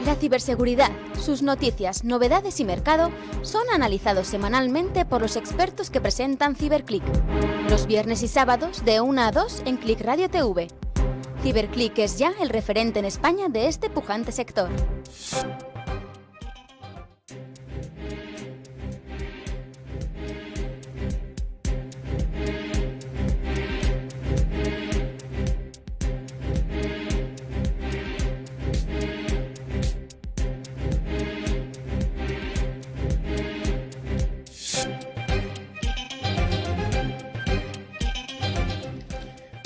La ciberseguridad, sus noticias, novedades y mercado son analizados semanalmente por los expertos que presentan CiberClick, los viernes y sábados de 1 a 2 en Click Radio TV. CiberClick es ya el referente en España de este pujante sector.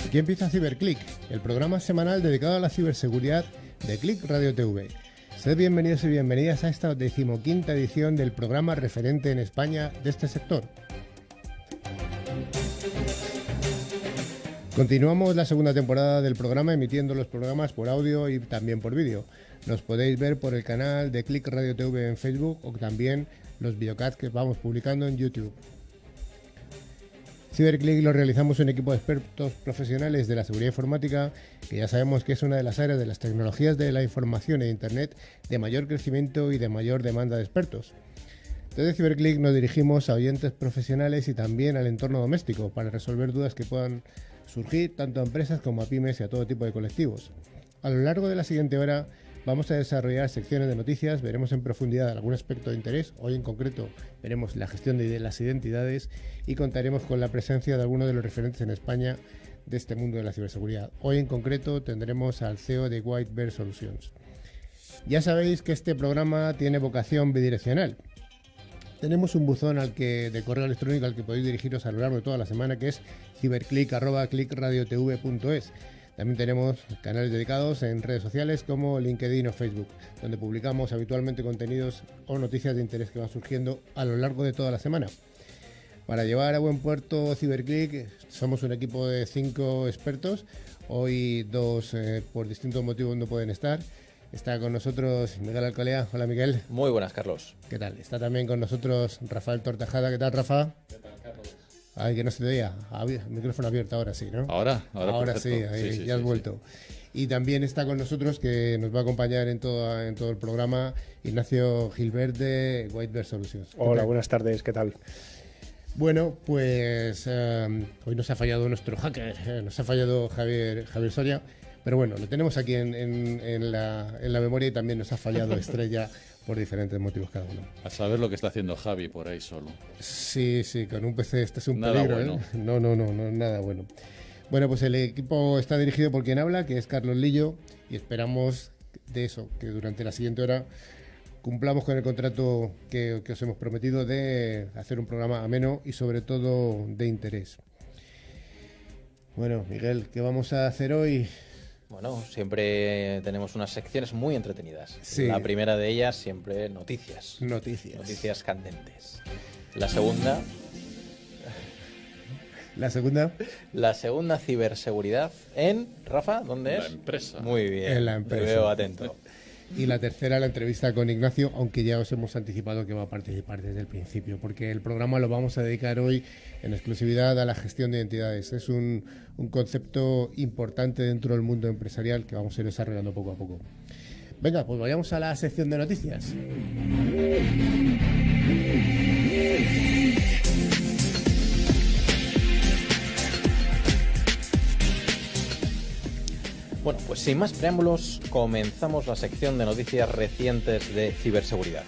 Aquí empieza CiberClick, el programa semanal dedicado a la ciberseguridad de Click Radio TV. Sed bienvenidos y bienvenidas a esta 15ª edición del programa referente en España de este sector. Continuamos la segunda temporada del programa emitiendo los programas por audio y también por vídeo. Nos podéis ver por el canal de Click Radio TV en Facebook o también los videocasts que vamos publicando en YouTube. CiberClick lo realizamos un equipo de expertos profesionales de la seguridad informática, que ya sabemos que es una de las áreas de las tecnologías de la información e Internet de mayor crecimiento y de mayor demanda de expertos. Desde CiberClick nos dirigimos a oyentes profesionales y también al entorno doméstico para resolver dudas que puedan surgir tanto a empresas como a pymes y a todo tipo de colectivos. A lo largo de la siguiente hora vamos a desarrollar secciones de noticias, veremos en profundidad algún aspecto de interés, hoy en concreto veremos la gestión de las identidades y contaremos con la presencia de algunos de los referentes en España de este mundo de la ciberseguridad. Hoy en concreto tendremos al CEO de White Bear Solutions. Ya sabéis que este programa tiene vocación bidireccional. Tenemos un buzón de correo electrónico al que podéis dirigiros a lo largo de toda la semana, que es ciberclick@clickradiotv.es. También tenemos canales dedicados en redes sociales como LinkedIn o Facebook, donde publicamos habitualmente contenidos o noticias de interés que van surgiendo a lo largo de toda la semana. Para llevar a buen puerto CiberClick somos un equipo de 5 expertos. Hoy 2 por distintos motivos no pueden estar. Está con nosotros Miguel Alcolea. Hola, Miguel. Muy buenas, Carlos. ¿Qué tal? Está también con nosotros Rafael Tortajada. ¿Qué tal, Rafa? ¿Qué tal, Carlos? Ay, que no se te veía. Micrófono abierto, ahora sí, ¿no? Ahora sí, ahí, ya has vuelto. Y también está con nosotros, que nos va a acompañar en todo el programa, Ignacio Gilbert de White Bear Solutions. Hola, buenas tardes, ¿qué tal? Bueno, pues hoy nos ha fallado nuestro hacker, nos ha fallado Javier Soria, pero bueno, lo tenemos aquí en la memoria y también nos ha fallado Estrella por diferentes motivos cada uno. A saber lo que está haciendo Javi por ahí solo. Sí, con un PC este es un nada peligro, bueno. No, nada bueno. Bueno, pues el equipo está dirigido por quien habla, que es Carlos Lillo, y esperamos de eso, que durante la siguiente hora cumplamos con el contrato que os hemos prometido de hacer un programa ameno y sobre todo de interés. Bueno, Miguel, ¿qué vamos a hacer hoy? Bueno, siempre tenemos unas secciones muy entretenidas. Sí. La primera de ellas siempre noticias. Noticias candentes. La segunda, ciberseguridad en... Rafa, ¿dónde es? La empresa. Muy bien, En la empresa. te veo atento. Y la tercera, la entrevista con Ignacio, aunque ya os hemos anticipado que va a participar desde el principio, porque el programa lo vamos a dedicar hoy en exclusividad a la gestión de identidades. Es un concepto importante dentro del mundo empresarial que vamos a ir desarrollando poco a poco. Venga, pues vayamos a la sección de noticias. Bueno, pues sin más preámbulos, comenzamos la sección de noticias recientes de ciberseguridad.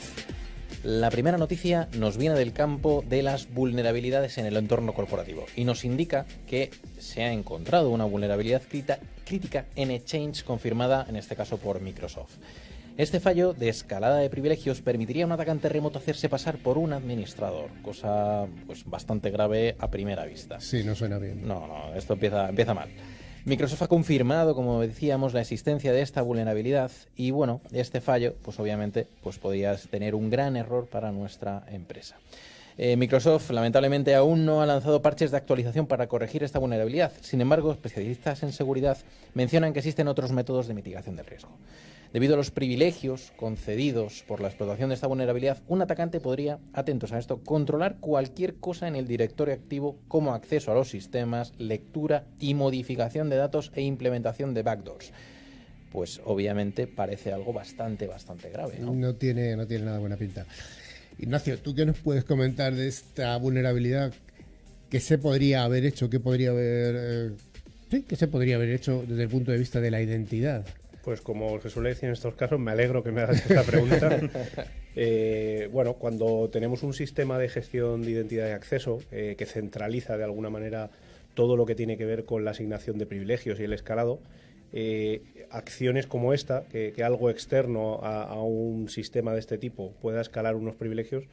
La primera noticia nos viene del campo de las vulnerabilidades en el entorno corporativo y nos indica que se ha encontrado una vulnerabilidad crítica en Exchange confirmada, en este caso por Microsoft. Este fallo de escalada de privilegios permitiría a un atacante remoto hacerse pasar por un administrador, cosa pues bastante grave a primera vista. Sí, no suena bien. No, esto empieza mal. Microsoft ha confirmado, como decíamos, la existencia de esta vulnerabilidad y bueno, este fallo, pues obviamente, pues podría tener un gran error para nuestra empresa. Microsoft lamentablemente aún no ha lanzado parches de actualización para corregir esta vulnerabilidad. Sin embargo, especialistas en seguridad mencionan que existen otros métodos de mitigación del riesgo. Debido a los privilegios concedidos por la explotación de esta vulnerabilidad, un atacante podría, atentos a esto, controlar cualquier cosa en el directorio activo como acceso a los sistemas, lectura y modificación de datos e implementación de backdoors. pues obviamente parece algo bastante grave, ¿no? No tiene nada buena pinta. Ignacio, ¿tú qué nos puedes comentar de esta vulnerabilidad? ¿Qué se podría haber hecho? ¿Qué se podría haber hecho desde el punto de vista de la identidad? Pues como se suele decir en estos casos, me alegro que me hagas esta pregunta. Bueno, cuando tenemos un sistema de gestión de identidad y acceso que centraliza de alguna manera todo lo que tiene que ver con la asignación de privilegios y el escalado, acciones como esta, que algo externo a un sistema de este tipo pueda escalar unos privilegios,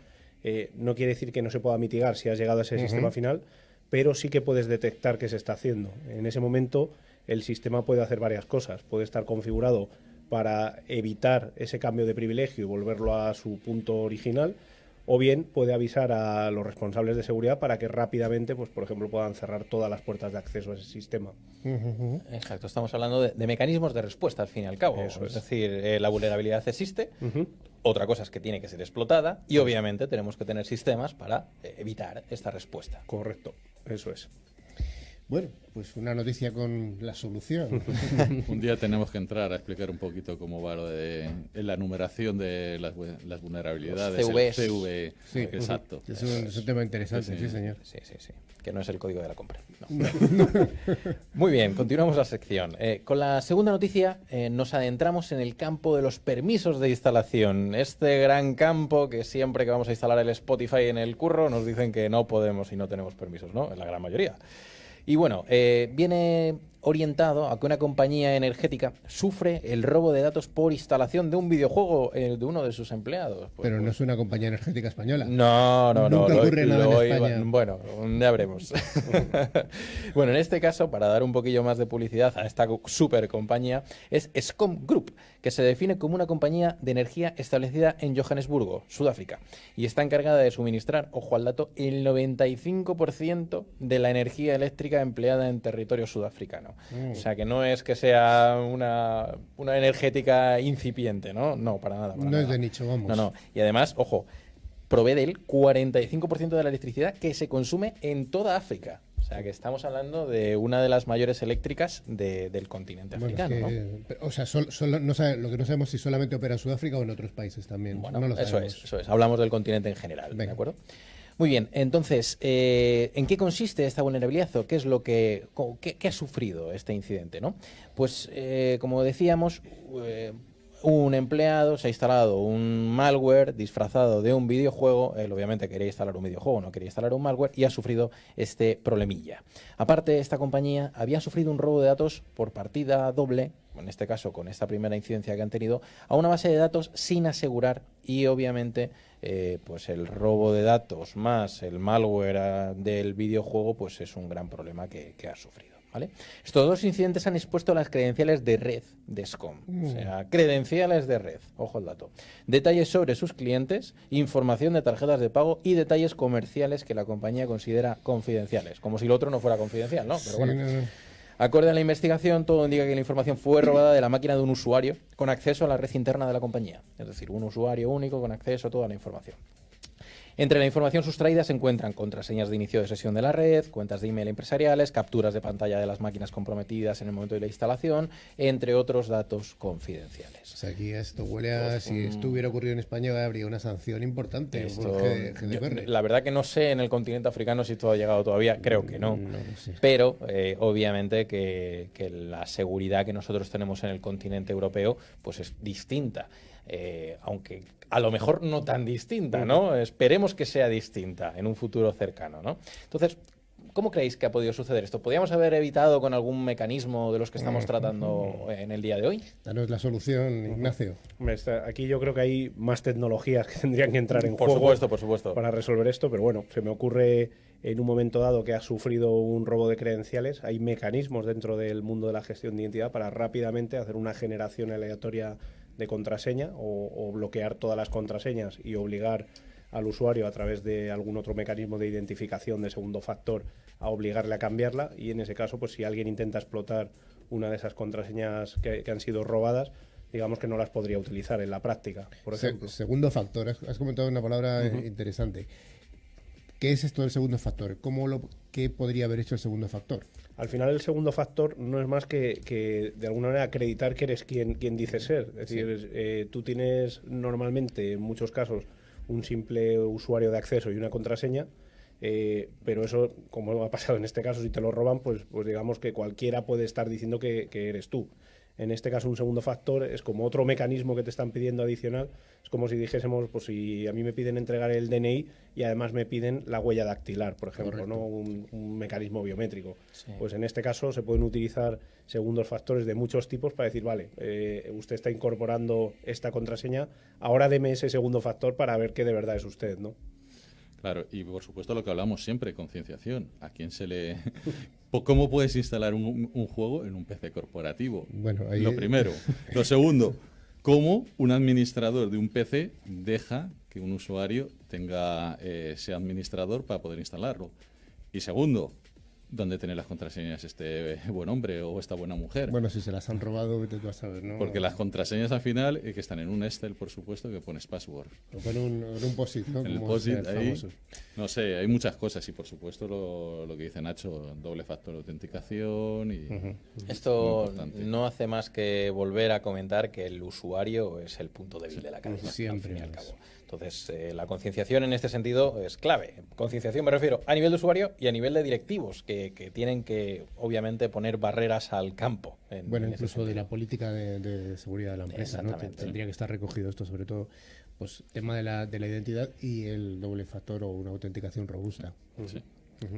no quiere decir que no se pueda mitigar si has llegado a ese sistema final, pero sí que puedes detectar qué se está haciendo. En ese momento el sistema puede hacer varias cosas. Puede estar configurado para evitar ese cambio de privilegio y volverlo a su punto original, o bien puede avisar a los responsables de seguridad para que rápidamente, pues por ejemplo, puedan cerrar todas las puertas de acceso a ese sistema. Exacto, estamos hablando de mecanismos de respuesta al fin y al cabo. Eso es decir, la vulnerabilidad existe, otra cosa es que tiene que ser explotada y obviamente tenemos que tener sistemas para evitar esta respuesta. Correcto, eso es. Bueno, pues una noticia con la solución. Un día tenemos que entrar a explicar un poquito cómo va lo de la numeración de las vulnerabilidades. Los CVs. El CV, Sí, exacto. Es un tema interesante, sí, señor. Sí. Que no es el código de la compra. No. Muy bien, continuamos la sección. Con la segunda noticia nos adentramos en el campo de los permisos de instalación. Este gran campo que siempre que vamos a instalar el Spotify en el curro nos dicen que no podemos y no tenemos permisos, ¿no? En la gran mayoría. Y bueno, viene orientado a que una compañía energética sufre el robo de datos por instalación de un videojuego de uno de sus empleados. Pero no es una compañía energética española. No. Nunca ocurre nada en España. Bueno, ya veremos. Bueno, en este caso, para dar un poquillo más de publicidad a esta super compañía, es Eskom Group, que se define como una compañía de energía establecida en Johannesburgo, Sudáfrica, y está encargada de suministrar, ojo al dato, el 95% de la energía eléctrica empleada en territorio sudafricano. O sea, que no es que sea una energética incipiente, ¿no? No, para nada. No es de nicho, vamos. No. Y además, ojo, provee del 45% de la electricidad que se consume en toda África. O sea, que estamos hablando de una de las mayores eléctricas del continente africano, ¿no? O sea, lo que no sabemos si solamente opera en Sudáfrica o en otros países también. Bueno, no lo eso sabemos. es. Hablamos del continente en general, Venga. ¿de acuerdo? Muy bien, entonces, ¿en qué consiste esta vulnerabilidad o qué es lo qué ha sufrido este incidente, ¿no? Pues, como decíamos, un empleado se ha instalado un malware disfrazado de un videojuego. Él obviamente quería instalar un videojuego, no quería instalar un malware, y ha sufrido este problemilla. Aparte, esta compañía había sufrido un robo de datos por partida doble, en este caso con esta primera incidencia que han tenido, a una base de datos sin asegurar, y obviamente pues el robo de datos más el malware del videojuego pues es un gran problema que ha sufrido, ¿vale? Estos dos incidentes han expuesto las credenciales de red de Eskom, o sea, credenciales de red, ojo al dato, detalles sobre sus clientes, información de tarjetas de pago y detalles comerciales que la compañía considera confidenciales, como si lo otro no fuera confidencial, ¿no? Pero bueno. No. Acorde a la investigación, todo indica que la información fue robada de la máquina de un usuario con acceso a la red interna de la compañía. Es decir, un usuario único con acceso a toda la información. Entre la información sustraída se encuentran contraseñas de inicio de sesión de la red, cuentas de email empresariales, capturas de pantalla de las máquinas comprometidas en el momento de la instalación, entre otros datos confidenciales. O sea, aquí esto huele a... Si esto hubiera ocurrido en España habría una sanción importante por GDPR. La verdad que no sé en el continente africano si esto ha llegado todavía, creo que no. No lo sé. Pero obviamente que la seguridad que nosotros tenemos en el continente europeo pues es distinta. Aunque a lo mejor no tan distinta, ¿no? Esperemos que sea distinta en un futuro cercano, ¿no? Entonces, ¿cómo creéis que ha podido suceder esto? ¿Podríamos haber evitado con algún mecanismo de los que estamos tratando en el día de hoy? Danos la solución, Ignacio. Hombre, aquí yo creo que hay más tecnologías que tendrían que entrar en Por juego supuesto. para resolver esto, pero bueno, se me ocurre en un momento dado que ha sufrido un robo de credenciales, hay mecanismos dentro del mundo de la gestión de identidad para rápidamente hacer una generación aleatoria de contraseña o bloquear todas las contraseñas y obligar al usuario a través de algún otro mecanismo de identificación de segundo factor a obligarle a cambiarla, y en ese caso, pues si alguien intenta explotar una de esas contraseñas que han sido robadas, digamos que no las podría utilizar en la práctica, por ejemplo. Segundo factor, has comentado una palabra interesante. ¿Qué es esto del segundo factor? ¿Qué podría haber hecho el segundo factor? Al final el segundo factor no es más que de alguna manera acreditar que eres quien dices ser. Es decir, tú tienes normalmente, en muchos casos, un simple usuario de acceso y una contraseña, pero eso, como ha pasado en este caso, si te lo roban, pues digamos que cualquiera puede estar diciendo que eres tú. En este caso, un segundo factor es como otro mecanismo que te están pidiendo adicional. Es como si dijésemos, pues si a mí me piden entregar el DNI y además me piden la huella dactilar, por ejemplo, ¿no? Un mecanismo biométrico. Sí. Pues en este caso se pueden utilizar segundos factores de muchos tipos para decir, vale, usted está incorporando esta contraseña, ahora deme ese segundo factor para ver que de verdad es usted, ¿no? Claro, y por supuesto lo que hablamos siempre, concienciación. ¿A quién se le...? ¿Cómo puedes instalar un juego en un PC corporativo? Bueno, ahí... Lo primero. Lo segundo, ¿cómo un administrador de un PC deja que un usuario sea administrador para poder instalarlo? Y segundo, ¿dónde tiene las contraseñas este buen hombre o esta buena mujer? Bueno, si se las han robado, vete tú a saber, ¿no? Porque las contraseñas al final, que están en un Excel, por supuesto, que pones password. O con un POSIT, ¿no? En el Como POSIT, es ahí, famoso. no sé, hay muchas cosas y por supuesto lo que dice Nacho, doble factor de autenticación y... Esto muy importante. no hace más que volver a comentar que el usuario es el punto débil de la cadena, Siempre al fin y al es. cabo. Entonces, la concienciación en este sentido es clave. Concienciación me refiero a nivel de usuario y a nivel de directivos, que tienen que, obviamente, poner barreras al campo. Bueno, en ese incluso de sentido. la política de seguridad de la empresa, ¿no? Exactamente. Tendría que estar recogido esto, sobre todo, pues tema de la identidad y el doble factor o una autenticación robusta. Sí.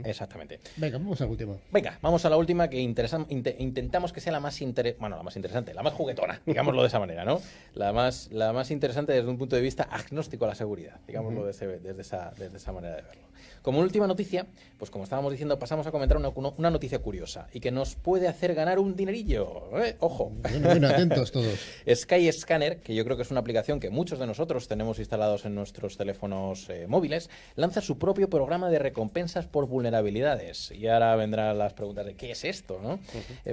Exactamente. Venga, vamos al último. Venga, vamos a la última que intentamos que sea la más interesante, la más juguetona, digámoslo de esa manera, ¿no? La más interesante desde un punto de vista agnóstico a la seguridad, digámoslo desde esa manera de verlo. Como última noticia, pues como estábamos diciendo, pasamos a comentar una noticia curiosa y que nos puede hacer ganar un dinerillo. ¡Ojo! Bueno, atentos todos. Skyscanner, que yo creo que es una aplicación que muchos de nosotros tenemos instalados en nuestros teléfonos móviles, lanza su propio programa de recompensas por vulnerabilidades. Y ahora vendrán las preguntas de ¿qué es esto? ¿No?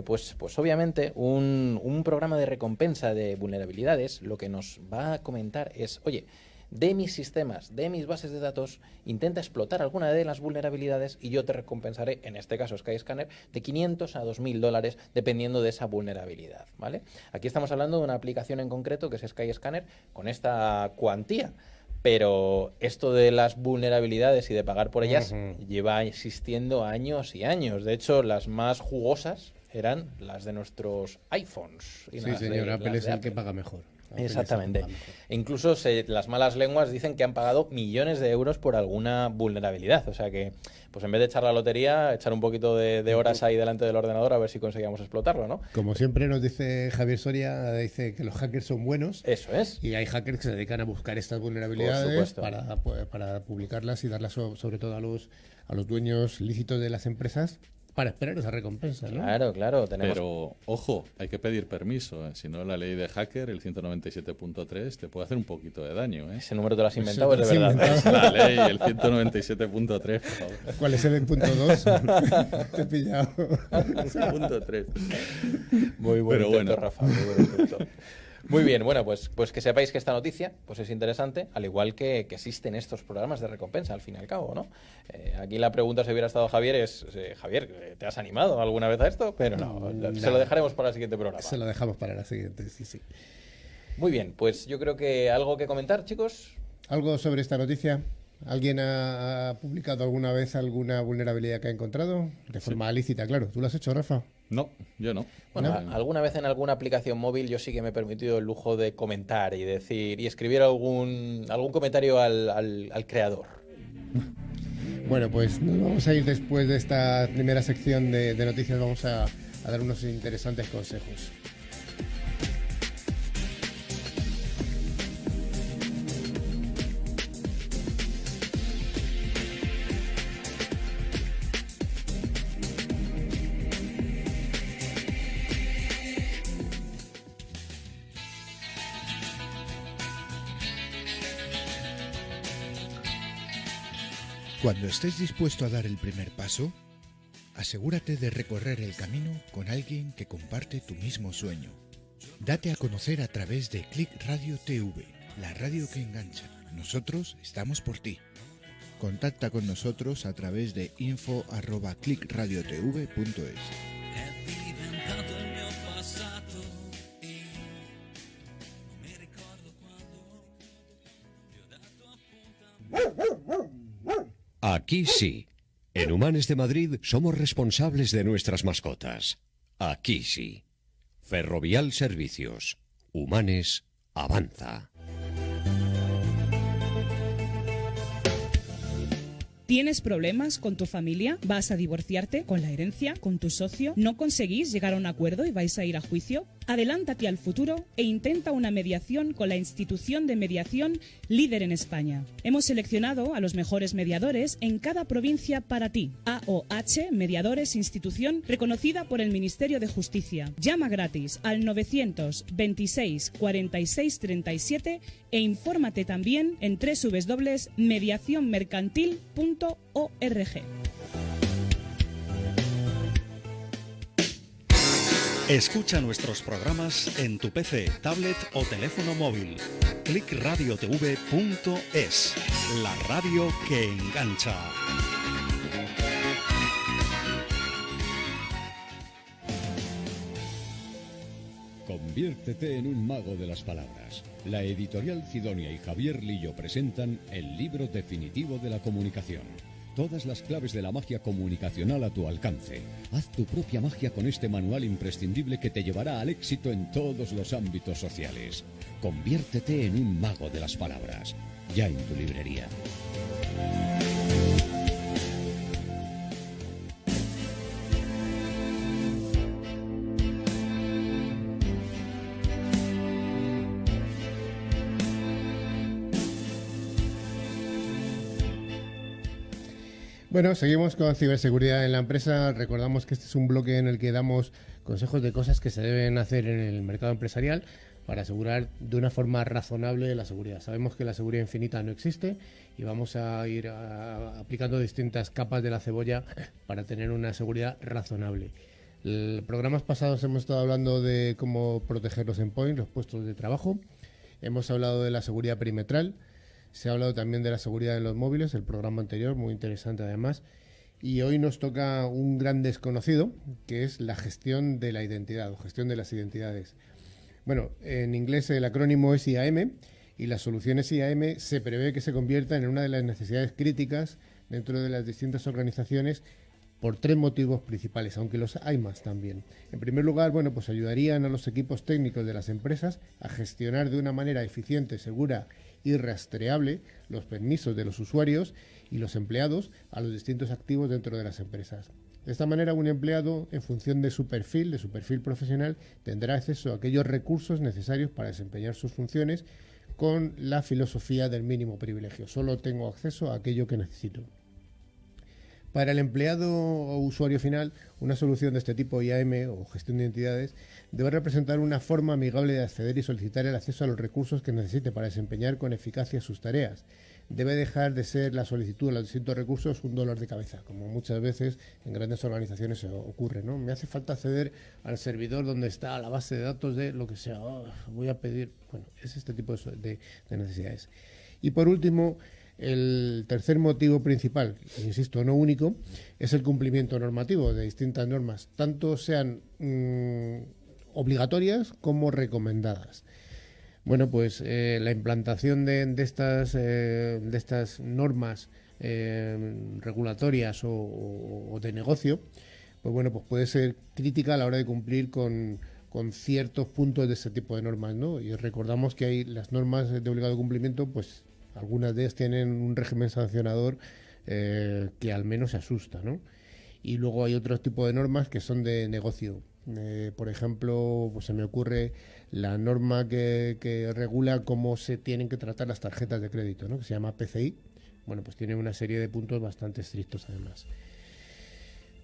Pues obviamente un programa de recompensa de vulnerabilidades lo que nos va a comentar es, oye, de mis sistemas, de mis bases de datos, intenta explotar alguna de las vulnerabilidades y yo te recompensaré, en este caso Skyscanner, de $500 a $2.000 dependiendo de esa vulnerabilidad, ¿vale? Aquí estamos hablando de una aplicación en concreto que es Skyscanner con esta cuantía. Pero esto de las vulnerabilidades y de pagar por ellas lleva existiendo años y años. De hecho, las más jugosas eran las de nuestros iPhones. Y Sí, las de- señor, las Apple de es el Apple. que paga mejor. Apple es el que Exactamente. paga mejor. E incluso las malas lenguas dicen que han pagado millones de euros por alguna vulnerabilidad. O sea que, pues en vez de echar la lotería, echar un poquito de horas ahí delante del ordenador a ver si conseguíamos explotarlo, ¿no? Como siempre nos dice Javier Soria, dice que los hackers son buenos Eso es. y hay hackers que se dedican a buscar estas Por vulnerabilidades supuesto. para publicarlas y darlas sobre todo a los dueños lícitos de las empresas para esperar esa recompensa, ¿no? Claro, tenemos... Pero, ojo, hay que pedir permiso. Si no, la ley de hacker, el 197.3, te puede hacer un poquito de daño. Ese número te lo has Pues inventado, es de sí, verdad. Es la ley, el 197.3, por favor. ¿Cuál es el punto 2? Te he pillado. Punto 3. Muy buen Pero intento, bueno. Rafa, muy buen intento. Muy bien, bueno, pues que sepáis que esta noticia pues es interesante, al igual que existen estos programas de recompensa, al fin y al cabo, ¿no? Aquí la pregunta, si hubiera estado Javier, es, Javier, ¿te has animado alguna vez a esto? Pero no, se lo dejaremos para el siguiente programa. Se lo dejamos para la siguiente, sí. Muy bien, pues yo creo que algo que comentar, chicos. ¿Algo sobre esta noticia? ¿Alguien ha publicado alguna vez alguna vulnerabilidad que ha encontrado? De forma lícita, claro. ¿Tú lo has hecho, Rafa? No, yo no. Bueno, alguna vez en alguna aplicación móvil yo sí que me he permitido el lujo de comentar y decir y escribir algún comentario al creador. Bueno, pues nos vamos a ir después de esta primera sección de noticias. Vamos a dar unos interesantes consejos. Cuando estés dispuesto a dar el primer paso, asegúrate de recorrer el camino con alguien que comparte tu mismo sueño. Date a conocer a través de Click Radio TV, la radio que engancha. Nosotros estamos por ti. Contacta con nosotros a través de info@clickradiotv.es. Aquí sí. En Humanes de Madrid somos responsables de nuestras mascotas. Aquí sí. Ferrovial Servicios. Humanes avanza. ¿Tienes problemas con tu familia? ¿Vas a divorciarte? ¿Con la herencia? ¿Con tu socio? ¿No conseguís llegar a un acuerdo y vais a ir a juicio? Adelántate al futuro e intenta una mediación con la institución de mediación líder en España. Hemos seleccionado a los mejores mediadores en cada provincia para ti. AOH Mediadores, institución reconocida por el Ministerio de Justicia. Llama gratis al 926 46 37 e infórmate también en www.mediacionmercantil.org. Escucha nuestros programas en tu PC, tablet o teléfono móvil. clickradiotv.es, la radio que engancha. Conviértete en un mago de las palabras. La editorial Cidonia y Javier Lillo presentan el libro definitivo de la comunicación. Todas las claves de la magia comunicacional a tu alcance. Haz tu propia magia con este manual imprescindible que te llevará al éxito en todos los ámbitos sociales. Conviértete en un mago de las palabras. Ya en tu librería. Bueno, seguimos con ciberseguridad en la empresa. Recordamos que este es un bloque en el que damos consejos de cosas que se deben hacer en el mercado empresarial para asegurar de una forma razonable la seguridad. Sabemos que la seguridad infinita no existe y vamos a ir aplicando distintas capas de la cebolla para tener una seguridad razonable. En programas pasados hemos estado hablando de cómo proteger los endpoints, los puestos de trabajo. Hemos hablado de la seguridad perimetral. Se ha hablado también de la seguridad en los móviles, el programa anterior, muy interesante además. Y hoy nos toca un gran desconocido, que es la gestión de la identidad o gestión de las identidades. Bueno, en inglés el acrónimo es IAM y las soluciones IAM se prevé que se conviertan en una de las necesidades críticas dentro de las distintas organizaciones por tres motivos principales, aunque los hay más también. En primer lugar, bueno, pues ayudarían a los equipos técnicos de las empresas a gestionar de una manera eficiente, segura y rastreable los permisos de los usuarios y los empleados a los distintos activos dentro de las empresas. De esta manera, un empleado, en función de su perfil profesional, tendrá acceso a aquellos recursos necesarios para desempeñar sus funciones con la filosofía del mínimo privilegio. Solo tengo acceso a aquello que necesito. Para el empleado o usuario final, una solución de este tipo IAM o gestión de identidades debe representar una forma amigable de acceder y solicitar el acceso a los recursos que necesite para desempeñar con eficacia sus tareas. Debe dejar de ser la solicitud de los distintos recursos un dolor de cabeza, como muchas veces en grandes organizaciones ocurre, ¿no? Me hace falta acceder al servidor donde está la base de datos de lo que sea. Voy a pedir... Bueno, es este tipo de necesidades. Y por último, el tercer motivo principal, insisto, no único, es el cumplimiento normativo de distintas normas, tanto sean obligatorias como recomendadas. Bueno, pues la implantación de estas normas regulatorias o de negocio, pues bueno, pues puede ser crítica a la hora de cumplir con ciertos puntos de ese tipo de normas, ¿no? Y recordamos que hay las normas de obligado cumplimiento, pues algunas de ellas tienen un régimen sancionador que al menos asusta, ¿no? Y luego hay otro tipo de normas que son de negocio. Por ejemplo, pues se me ocurre la norma que regula cómo se tienen que tratar las tarjetas de crédito, ¿no? Que se llama PCI. Bueno, pues tiene una serie de puntos bastante estrictos además.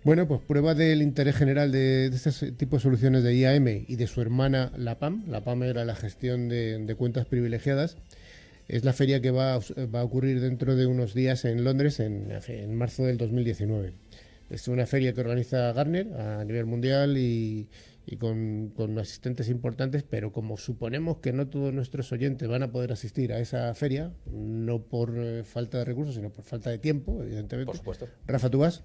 Bueno, pues prueba del interés general de este tipo de soluciones de IAM y de su hermana la PAM. La PAM era la gestión de cuentas privilegiadas. Es la feria que va a ocurrir dentro de unos días en Londres, en marzo del 2019. Es una feria que organiza Gartner a nivel mundial y y con asistentes importantes, pero como suponemos que no todos nuestros oyentes van a poder asistir a esa feria, no por falta de recursos, sino por falta de tiempo, evidentemente. Por supuesto. Rafa, ¿tú vas?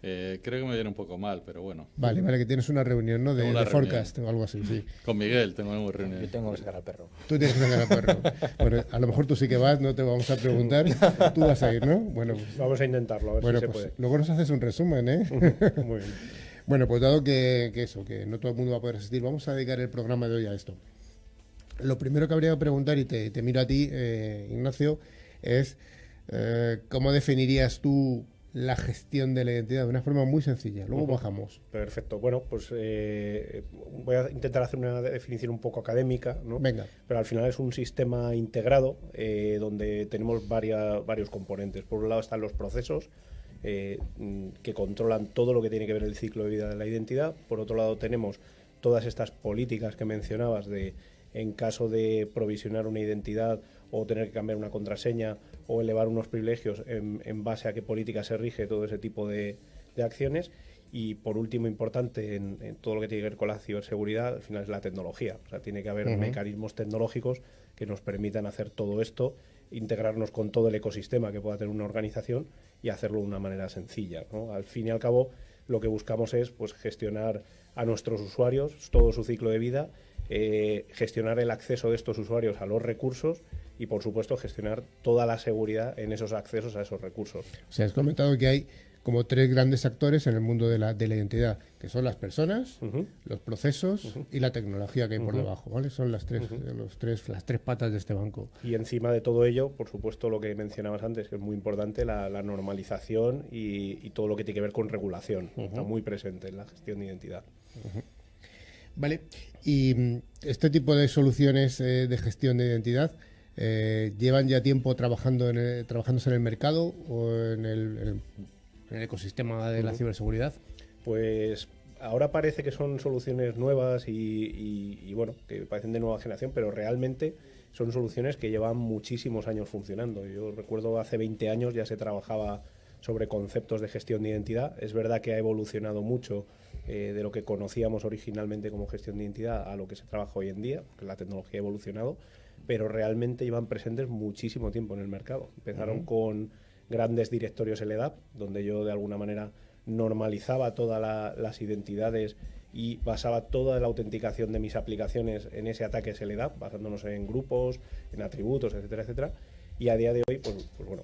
Creo que me viene un poco mal, pero bueno. Vale, que tienes una reunión, ¿no? De reunión. forecast o algo así, sí. Con Miguel tengo una reunión. Yo tengo que sacar al perro. Tú tienes que sacar al perro. Bueno, a lo mejor tú sí que vas, no te vamos a preguntar. Tú vas a ir, ¿no? Bueno, pues, Vamos a intentarlo, a ver bueno, si se pues puede. luego nos haces un resumen, ¿eh? Muy bien. Bueno, pues dado que no todo el mundo va a poder asistir, vamos a dedicar el programa de hoy a esto. Lo primero que habría que preguntar, y te miro a ti, Ignacio, es ¿cómo definirías tú la gestión de la identidad de una forma muy sencilla? Luego bajamos. Perfecto. Bueno, pues voy a intentar hacer una definición un poco académica, ¿no? Venga. Pero al final es un sistema integrado donde tenemos varios componentes. Por un lado están los procesos, que controlan todo lo que tiene que ver el ciclo de vida de la identidad. Por otro lado tenemos todas estas políticas que mencionabas de, en caso de provisionar una identidad o tener que cambiar una contraseña o elevar unos privilegios, en base a qué política se rige todo ese tipo de acciones. Y por último, importante en todo lo que tiene que ver con la ciberseguridad, al final es la tecnología. O sea, tiene que haber mecanismos tecnológicos que nos permitan hacer todo esto, integrarnos con todo el ecosistema que pueda tener una organización y hacerlo de una manera sencilla, ¿no? Al fin y al cabo, lo que buscamos es pues gestionar a nuestros usuarios todo su ciclo de vida, gestionar el acceso de estos usuarios a los recursos y, por supuesto, gestionar toda la seguridad en esos accesos a esos recursos. O sea, has comentado que hay como tres grandes actores en el mundo de la identidad, que son las personas, los procesos y la tecnología que hay por debajo, ¿vale? Son las tres patas de este banco. Y encima de todo ello, por supuesto, lo que mencionabas antes, que es muy importante, la normalización y todo lo que tiene que ver con regulación. Está muy presente en la gestión de identidad. Vale, y este tipo de soluciones de gestión de identidad llevan ya tiempo trabajándose en el mercado o en el ecosistema de la ciberseguridad. Pues ahora parece que son soluciones nuevas y bueno, que parecen de nueva generación, pero realmente son soluciones que llevan muchísimos años funcionando. Yo recuerdo hace 20 años ya se trabajaba sobre conceptos de gestión de identidad. Es verdad que ha evolucionado mucho de lo que conocíamos originalmente como gestión de identidad a lo que se trabaja hoy en día, porque la tecnología ha evolucionado, pero realmente llevan presentes muchísimo tiempo en el mercado. Empezaron con grandes directorios LDAP, donde yo de alguna manera normalizaba todas las identidades y basaba toda la autenticación de mis aplicaciones en ese ataque LDAP, basándonos en grupos, en atributos, etcétera, etcétera. Y a día de hoy, pues bueno,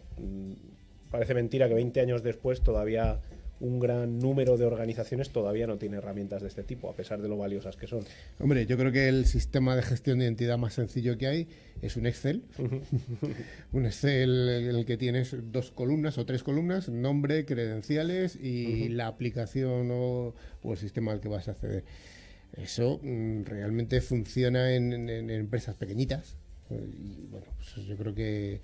parece mentira que 20 años después todavía un gran número de organizaciones todavía no tiene herramientas de este tipo, a pesar de lo valiosas que son. Hombre, yo creo que el sistema de gestión de identidad más sencillo que hay es un Excel. Un Excel en el que tienes 2 columnas o 3 columnas, nombre, credenciales y la aplicación o el sistema al que vas a acceder. Eso realmente funciona en empresas pequeñitas. Y bueno, pues yo creo que...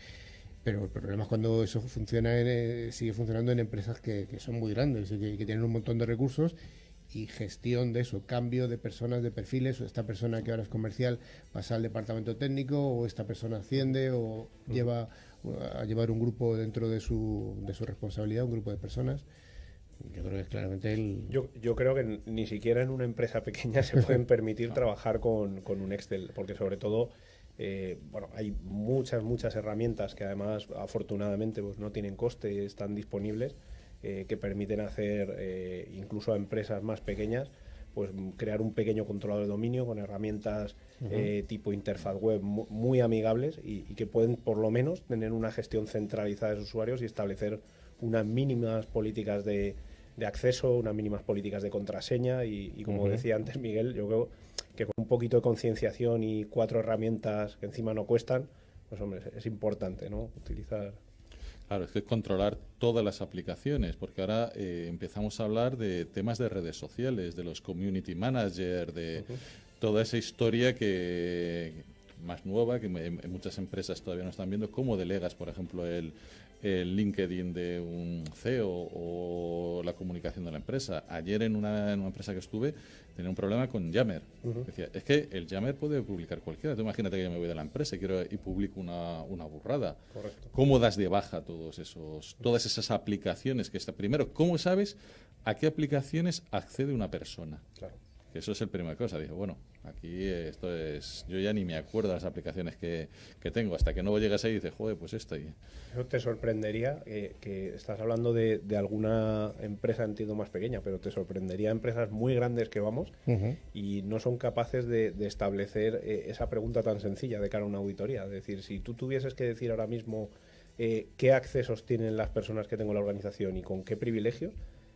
Pero el problema es cuando eso sigue funcionando en empresas que son muy grandes y que tienen un montón de recursos y gestión de eso, cambio de personas, de perfiles, o esta persona que ahora es comercial pasa al departamento técnico, o esta persona asciende o lleva a llevar un grupo dentro de su responsabilidad, un grupo de personas. Yo creo que es claramente Yo creo que ni siquiera en una empresa pequeña se pueden permitir trabajar con un Excel, porque sobre todo... bueno, hay muchas herramientas que además afortunadamente pues no tienen coste, están disponibles, que permiten hacer incluso a empresas más pequeñas pues crear un pequeño controlador de dominio con herramientas tipo interfaz web muy amigables y que pueden por lo menos tener una gestión centralizada de sus usuarios y establecer unas mínimas políticas de acceso, unas mínimas políticas de contraseña y como decía antes Miguel, yo creo que con un poquito de concienciación y 4 herramientas que encima no cuestan, pues hombre, es importante, ¿no? Utilizar... Claro, es que controlar todas las aplicaciones, porque ahora empezamos a hablar de temas de redes sociales, de los community managers, de toda esa historia que más nueva, que en muchas empresas todavía no están viendo, cómo delegas, por ejemplo, el LinkedIn de un CEO o la comunicación de la empresa. Ayer en una empresa que estuve tenía un problema con Yammer. Decía, es que el Yammer puede publicar cualquiera. Tú imagínate que yo me voy de la empresa y publico una burrada. Correcto. ¿Cómo das de baja todas esas aplicaciones que está? Primero, ¿cómo sabes a qué aplicaciones accede una persona? Claro. Que eso es el primera cosa. Dije, bueno, aquí esto es... Yo ya ni me acuerdo de las aplicaciones que tengo. Hasta que no llegas ahí y dices, joder, pues esto. Eso te sorprendería, que estás hablando de alguna empresa, entiendo, más pequeña, pero te sorprendería empresas muy grandes que vamos y no son capaces de establecer esa pregunta tan sencilla de cara a una auditoría. Es decir, si tú tuvieses que decir ahora mismo qué accesos tienen las personas que tengo en la organización y con qué privilegios,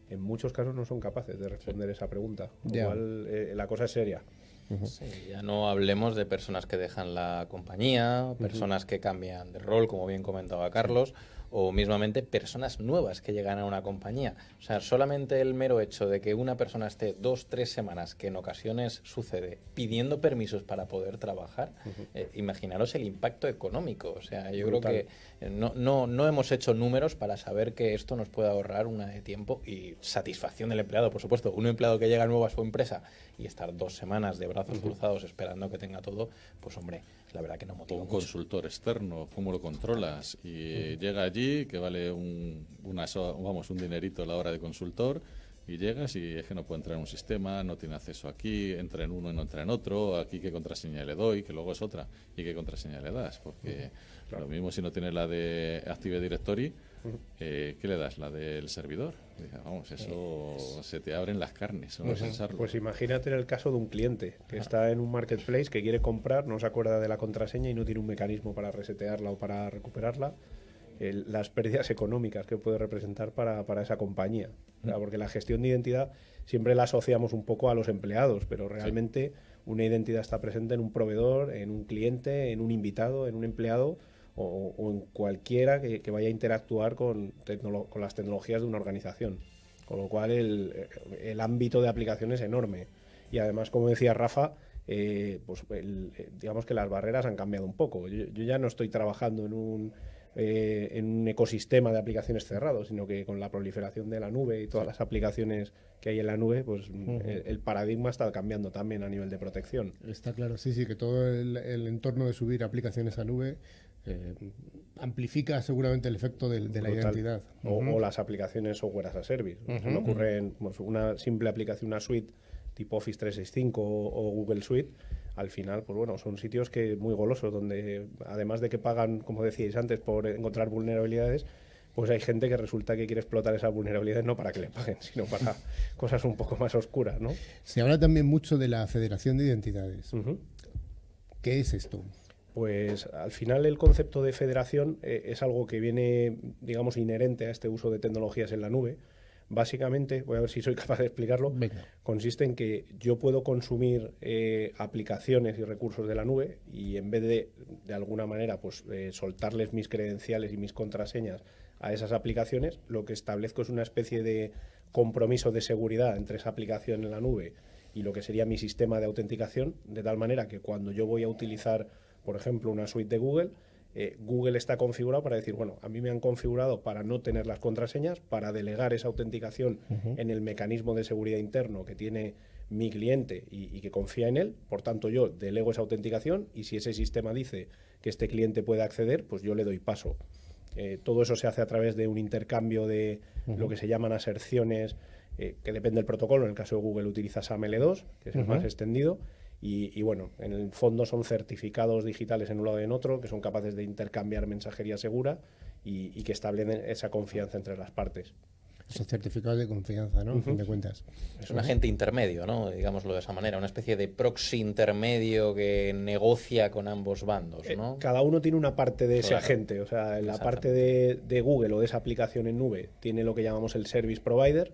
en muchos casos no son capaces de responder esa pregunta. Con lo cual, la cosa es seria. Sí, ya no hablemos de personas que dejan la compañía, personas que cambian de rol, como bien comentaba Carlos, o mismamente personas nuevas que llegan a una compañía. O sea, solamente el mero hecho de que una persona esté 2-3 semanas, que en ocasiones sucede, pidiendo permisos para poder trabajar, imaginaros el impacto económico. O sea, yo Brutal. creo que no hemos hecho números para saber que esto nos puede ahorrar una de tiempo y satisfacción del empleado, por supuesto. Un empleado que llega nuevo a su empresa y estar 2 semanas de brazos cruzados esperando que tenga todo, pues hombre, la verdad que no motiva Un mucho. consultor externo, ¿cómo lo controlas? Y llega allí, que vale un dinerito a la hora de consultor, y llegas y es que no puede entrar en un sistema, no tiene acceso aquí, entra en uno y no entra en otro, aquí qué contraseña le doy, que luego es otra, y qué contraseña le das, porque lo mismo si no tienes la de Active Directory, ¿qué le das? La del servidor. Vamos, eso se te abren las carnes, solo pensarlo. Pues imagínate en el caso de un cliente que está en un marketplace, que quiere comprar, no se acuerda de la contraseña y no tiene un mecanismo para resetearla o para recuperarla. Las pérdidas económicas que puede representar para esa compañía. O sea, porque la gestión de identidad siempre la asociamos un poco a los empleados, pero realmente una identidad está presente en un proveedor, en un cliente, en un invitado, en un empleado o en cualquiera que vaya a interactuar con las tecnologías de una organización. Con lo cual el ámbito de aplicación es enorme. Y además, como decía Rafa, pues digamos que las barreras han cambiado un poco. Yo ya no estoy trabajando en un ecosistema de aplicaciones cerrado, sino que con la proliferación de la nube y todas las aplicaciones que hay en la nube, pues el paradigma está cambiando también a nivel de protección. Está claro, sí, que todo el entorno de subir aplicaciones a nube amplifica seguramente el efecto de la identidad. O las aplicaciones software as a service. Se me ocurre una simple aplicación, una suite tipo Office 365 o Google Suite. Al final, pues bueno, son sitios que muy golosos, donde además de que pagan, como decíais antes, por encontrar vulnerabilidades, pues hay gente que resulta que quiere explotar esas vulnerabilidades no para que le paguen, sino para cosas un poco más oscuras, ¿no? Se habla también mucho de la Federación de Identidades. ¿Qué es esto? Pues al final el concepto de federación es algo que viene, digamos, inherente a este uso de tecnologías en la nube. Básicamente, voy a ver si soy capaz de explicarlo, consiste en que yo puedo consumir aplicaciones y recursos de la nube y en vez de alguna manera, pues soltarles mis credenciales y mis contraseñas a esas aplicaciones, lo que establezco es una especie de compromiso de seguridad entre esa aplicación en la nube y lo que sería mi sistema de autenticación, de tal manera que cuando yo voy a utilizar, por ejemplo, una suite de Google, Google está configurado para decir, bueno, a mí me han configurado para no tener las contraseñas, para delegar esa autenticación en el mecanismo de seguridad interno que tiene mi cliente y que confía en él. Por tanto, yo delego esa autenticación y si ese sistema dice que este cliente puede acceder, pues yo le doy paso. Todo eso se hace a través de un intercambio de lo que se llaman aserciones, que depende del protocolo. En el caso de Google utiliza SAML2, que es el más extendido. Y bueno, en el fondo son certificados digitales en un lado y en otro que son capaces de intercambiar mensajería segura y que establecen esa confianza entre las partes. Esos certificados de confianza, ¿no? En fin de cuentas. Es un agente intermedio, ¿no? Digámoslo de esa manera, una especie de proxy intermedio que negocia con ambos bandos, ¿no? Cada uno tiene una parte de ese agente. O sea, en la parte de Google o de esa aplicación en nube tiene lo que llamamos el service provider.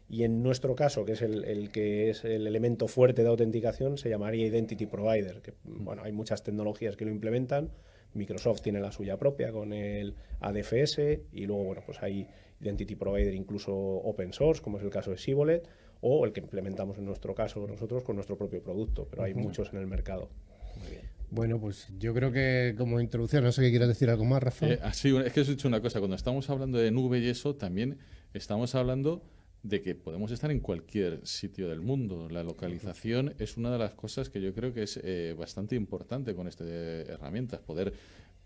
Y en nuestro caso, que es el que es el elemento fuerte de autenticación, se llamaría Identity Provider. Que, bueno, hay muchas tecnologías que lo implementan. Microsoft tiene la suya propia con el ADFS y luego, bueno, pues hay Identity Provider incluso open source, como es el caso de Shibboleth, o el que implementamos en nuestro caso nosotros con nuestro propio producto, pero hay muchos en el mercado. Muy bien. Bueno, pues yo creo que como introducción, no sé qué quieras decir algo más, Rafa. Sí, es que os he dicho una cosa, cuando estamos hablando de nube y eso, también estamos hablando de que podemos estar en cualquier sitio del mundo. La localización es una de las cosas que yo creo que es bastante importante con estas herramientas, poder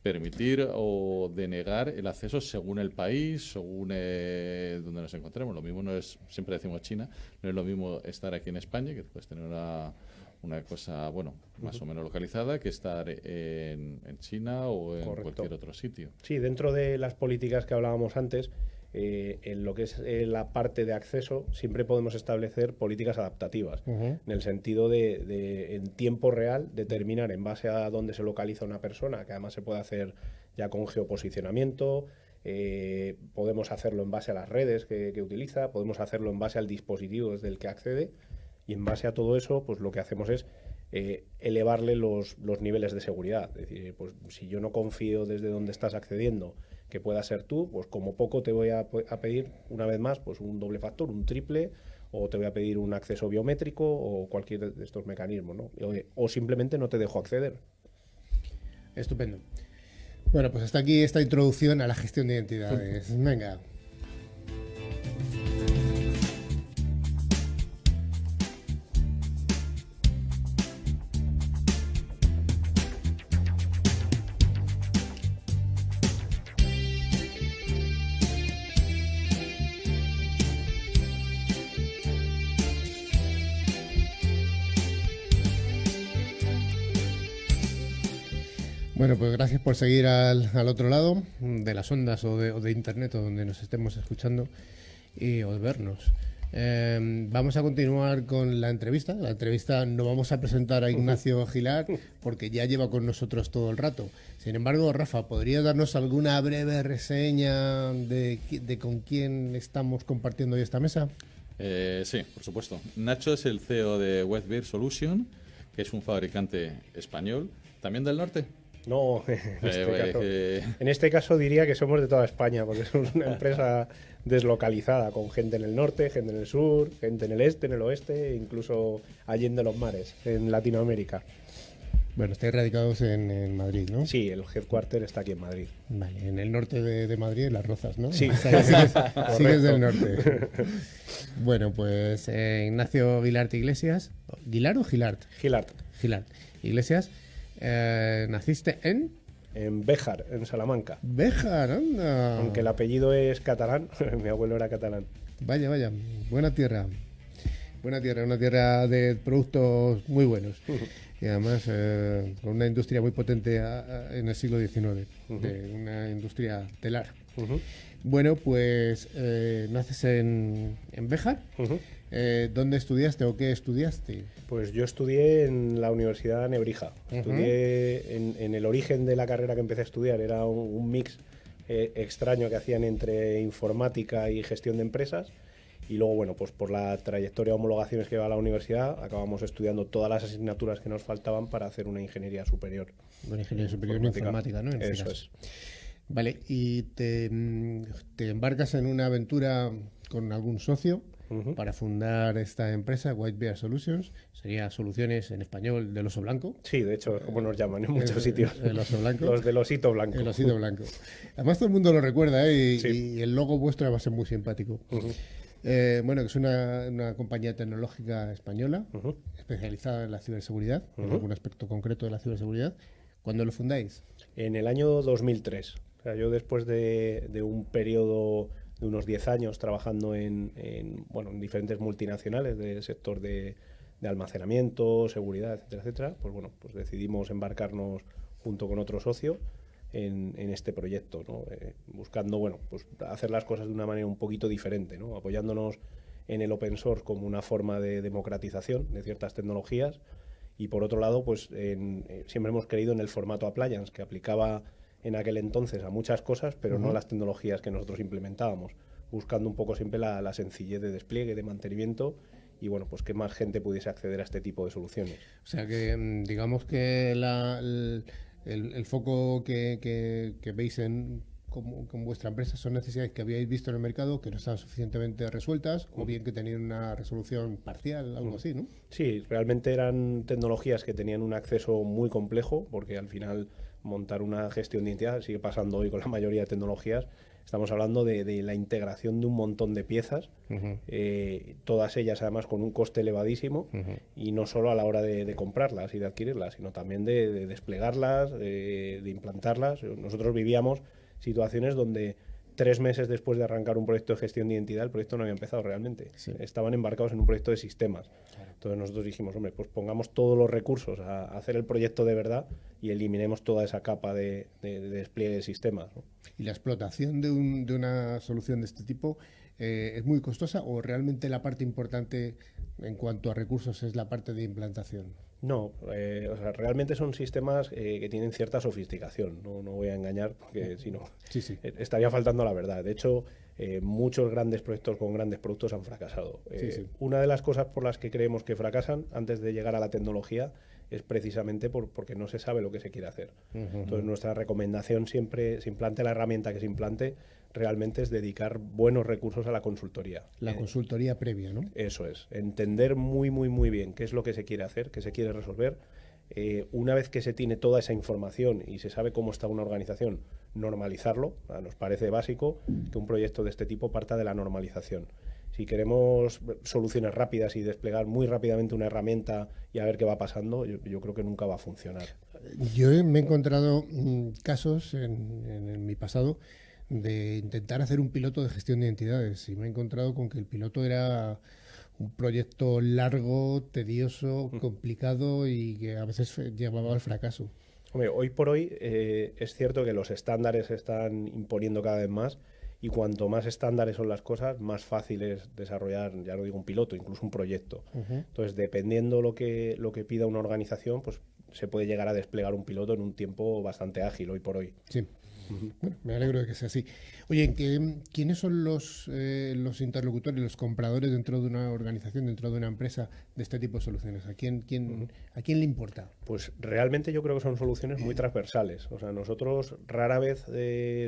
permitir o denegar el acceso según el país, según donde nos encontremos. Lo mismo no es, siempre decimos China, no es lo mismo estar aquí en España, que puedes tener una cosa, bueno, más o menos localizada, que estar en China o en cualquier otro sitio. Sí, dentro de las políticas que hablábamos antes, en lo que es la parte de acceso, siempre podemos establecer políticas adaptativas, en el sentido de en tiempo real, determinar en base a dónde se localiza una persona, que además se puede hacer ya con geoposicionamiento, podemos hacerlo en base a las redes que utiliza, podemos hacerlo en base al dispositivo desde el que accede, y en base a todo eso, pues lo que hacemos es elevarle los niveles de seguridad. Es decir, pues si yo no confío desde donde estás accediendo que pueda ser tú, pues como poco te voy a pedir, una vez más, pues un doble factor, un triple, o te voy a pedir un acceso biométrico o cualquier de estos mecanismos, ¿no? O simplemente no te dejo acceder. Estupendo. Bueno, pues hasta aquí esta introducción a la gestión de identidades. Venga. Bueno, pues gracias por seguir al otro lado de las ondas o de internet o donde nos estemos escuchando o de vernos. Vamos a continuar con la entrevista. La entrevista no vamos a presentar a Ignacio Gilar porque ya lleva con nosotros todo el rato. Sin embargo, Rafa, ¿podrías darnos alguna breve reseña de con quién estamos compartiendo hoy esta mesa? Sí, por supuesto. Nacho es el CEO de Whitebeard Solution, que es un fabricante español, también del norte. No, en este caso diría que somos de toda España, porque somos una empresa deslocalizada, con gente en el norte, gente en el sur, gente en el este, en el oeste, incluso allende los mares, en Latinoamérica. Bueno, estáis radicados en Madrid, ¿no? Sí, el headquarter está aquí en Madrid. Vale, en el norte de Madrid, en Las Rozas, ¿no? Sí, sigues del norte. Bueno, pues Ignacio Gilart Iglesias. ¿Gilart o Gilart? Gilart. Gilart Iglesias. ¿Naciste en? En Béjar, en Salamanca. Béjar, anda. Aunque el apellido es catalán, mi abuelo era catalán. Vaya, vaya, buena tierra. Buena tierra, una tierra de productos muy buenos. Y además con una industria muy potente en el siglo XIX, de una industria telar. Bueno, pues naces en Béjar. ¿Dónde estudiaste o qué estudiaste? Pues yo estudié en la Universidad de Nebrija. Estudié en el origen de la carrera que empecé a estudiar, era un mix extraño que hacían entre informática y gestión de empresas. Y luego, bueno, pues por la trayectoria de homologaciones que va a la universidad, acabamos estudiando todas las asignaturas que nos faltaban para hacer una ingeniería superior. Una ingeniería superior en informática, ¿no? Eso es. Vale, y te embarcas en una aventura con algún socio para fundar esta empresa, Whitebeard Solutions. Sería Soluciones en español del oso blanco. Sí, de hecho, como nos llaman en muchos sitios. El oso blanco. Los del osito blanco. El osito blanco. Además todo el mundo lo recuerda, ¿eh? Sí. Y el logo vuestro va a ser muy simpático. Bueno, que es una compañía tecnológica española, especializada en la ciberseguridad, en algún aspecto concreto de la ciberseguridad. ¿Cuándo lo fundáis? En el año 2003. O sea, yo después de un periodo de unos 10 años trabajando en diferentes multinacionales del sector de almacenamiento, seguridad, etcétera, etcétera, pues bueno, pues decidimos embarcarnos junto con otro socio en este proyecto, ¿no? Buscando, bueno, pues hacer las cosas de una manera un poquito diferente, ¿no? Apoyándonos en el open source como una forma de democratización de ciertas tecnologías, y por otro lado, pues siempre hemos creído en el formato appliance, que aplicaba en aquel entonces a muchas cosas, pero no a las tecnologías que nosotros implementábamos, buscando un poco siempre la sencillez de despliegue, de mantenimiento, y bueno, pues que más gente pudiese acceder a este tipo de soluciones. O sea que digamos que el foco que veis con vuestra empresa son necesidades que habíais visto en el mercado que no estaban suficientemente resueltas o bien que tenían una resolución parcial, algo así, ¿no? Sí, realmente eran tecnologías que tenían un acceso muy complejo, porque al final montar una gestión de identidad sigue pasando hoy con la mayoría de tecnologías. Estamos hablando de la integración de un montón de piezas, todas ellas además con un coste elevadísimo, y no solo a la hora de comprarlas y de adquirirlas, sino también de desplegarlas, de implantarlas. Nosotros vivíamos situaciones donde 3 meses después de arrancar un proyecto de gestión de identidad, el proyecto no había empezado realmente. Sí. Estaban embarcados en un proyecto de sistemas. Claro. Entonces nosotros dijimos, hombre, pues pongamos todos los recursos a hacer el proyecto de verdad y eliminemos toda esa capa de despliegue de sistemas, ¿no? ¿Y la explotación de una solución de este tipo es muy costosa o realmente la parte importante en cuanto a recursos es la parte de implantación? No, o sea, realmente son sistemas que tienen cierta sofisticación, no voy a engañar porque si no estaría faltando la verdad. De hecho, muchos grandes proyectos con grandes productos han fracasado. Una de las cosas por las que creemos que fracasan antes de llegar a la tecnología es precisamente porque no se sabe lo que se quiere hacer. Entonces nuestra recomendación siempre, se implante la herramienta que se implante, realmente es dedicar buenos recursos a la consultoría. La consultoría previa, ¿no? Eso es, entender muy bien qué es lo que se quiere hacer, qué se quiere resolver. Una vez que se tiene toda esa información y se sabe cómo está una organización, normalizarlo. Nos parece básico que un proyecto de este tipo parta de la normalización. Si queremos soluciones rápidas y desplegar muy rápidamente una herramienta y a ver qué va pasando, yo creo que nunca va a funcionar. Yo me he encontrado casos en mi pasado de intentar hacer un piloto de gestión de identidades y me he encontrado con que el piloto era un proyecto largo, tedioso, complicado y que a veces llevaba al fracaso. Hombre, hoy por hoy es cierto que los estándares se están imponiendo cada vez más y cuanto más estándares son las cosas, más fácil es desarrollar, ya no digo un piloto, incluso un proyecto. Entonces, dependiendo lo que pida una organización, pues se puede llegar a desplegar un piloto en un tiempo bastante ágil hoy por hoy. Sí. Bueno, me alegro de que sea así. Oye, ¿quiénes son los interlocutores, los compradores dentro de una organización, dentro de una empresa de este tipo de soluciones? ¿A quién le importa? Pues realmente yo creo que son soluciones muy transversales. O sea, nosotros rara vez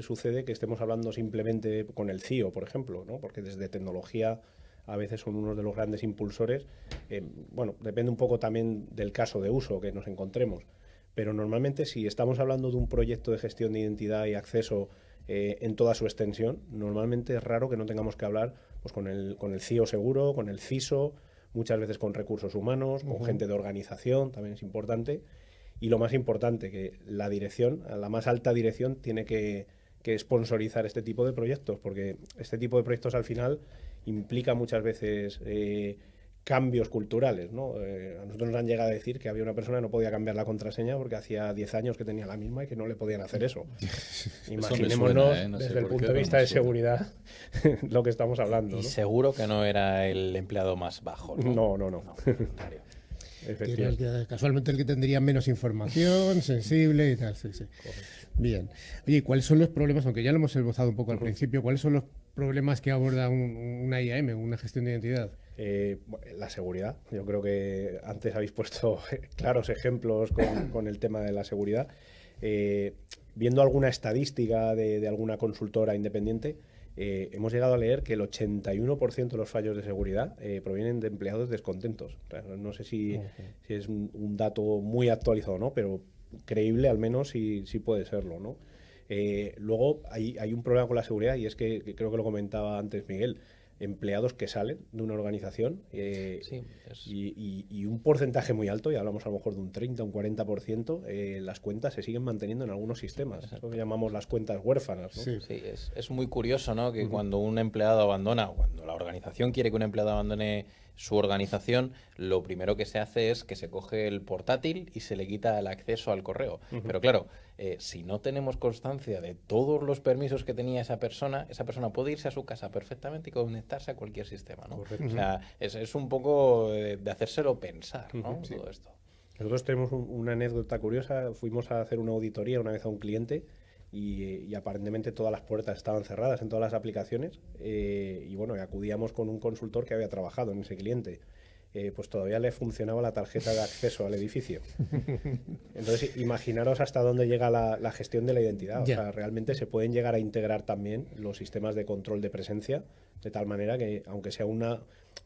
sucede que estemos hablando simplemente con el CIO, por ejemplo, ¿no? Porque desde tecnología a veces son unos de los grandes impulsores. Bueno, depende un poco también del caso de uso que nos encontremos. Pero normalmente si estamos hablando de un proyecto de gestión de identidad y acceso en toda su extensión, normalmente es raro que no tengamos que hablar pues, con el CIO seguro, con el CISO, muchas veces con recursos humanos, con gente de organización, también es importante. Y lo más importante, que la dirección, la más alta dirección, tiene que sponsorizar este tipo de proyectos, porque este tipo de proyectos al final implica muchas veces cambios culturales, ¿no? A nosotros nos han llegado a decir que había una persona que no podía cambiar la contraseña porque hacía 10 años que tenía la misma y que no le podían hacer eso. Imaginémonos no desde el punto de vista de seguridad lo que estamos hablando. Y ¿no? seguro que no era el empleado más bajo, ¿no? No. Que era casualmente el que tendría menos información, sensible y tal. Sí. Bien. Oye, ¿cuáles son los problemas, aunque ya lo hemos esbozado un poco al principio, cuáles son los problemas que aborda una IAM, una gestión de identidad? La seguridad. Yo creo que antes habéis puesto claros ejemplos con el tema de la seguridad. Viendo alguna estadística de alguna consultora independiente, hemos llegado a leer que el 81% de los fallos de seguridad provienen de empleados descontentos. O sea, no sé si es un dato muy actualizado o no, pero creíble al menos sí puede serlo, ¿no? Luego hay un problema con la seguridad y es que creo que lo comentaba antes Miguel, empleados que salen de una organización y un porcentaje muy alto, y hablamos a lo mejor de un 30, un 40%, las cuentas se siguen manteniendo en algunos sistemas. Exacto. Eso que llamamos las cuentas huérfanas, ¿no? Sí, es muy curioso, ¿no? Que cuando un empleado abandona, o cuando la organización quiere que un empleado abandone su organización, lo primero que se hace es que se coge el portátil y se le quita el acceso al correo. Pero claro, si no tenemos constancia de todos los permisos que tenía esa persona puede irse a su casa perfectamente y conectarse a cualquier sistema, ¿no? O sea, es un poco de hacérselo pensar, ¿no? Todo esto. Nosotros tenemos una anécdota curiosa. Fuimos a hacer una auditoría una vez a un cliente y aparentemente todas las puertas estaban cerradas en todas las aplicaciones y bueno, acudíamos con un consultor que había trabajado en ese cliente. pues todavía le funcionaba la tarjeta de acceso al edificio. Entonces, imaginaros hasta dónde llega la gestión de la identidad. O sea, realmente se pueden llegar a integrar también los sistemas de control de presencia, de tal manera que, aunque sea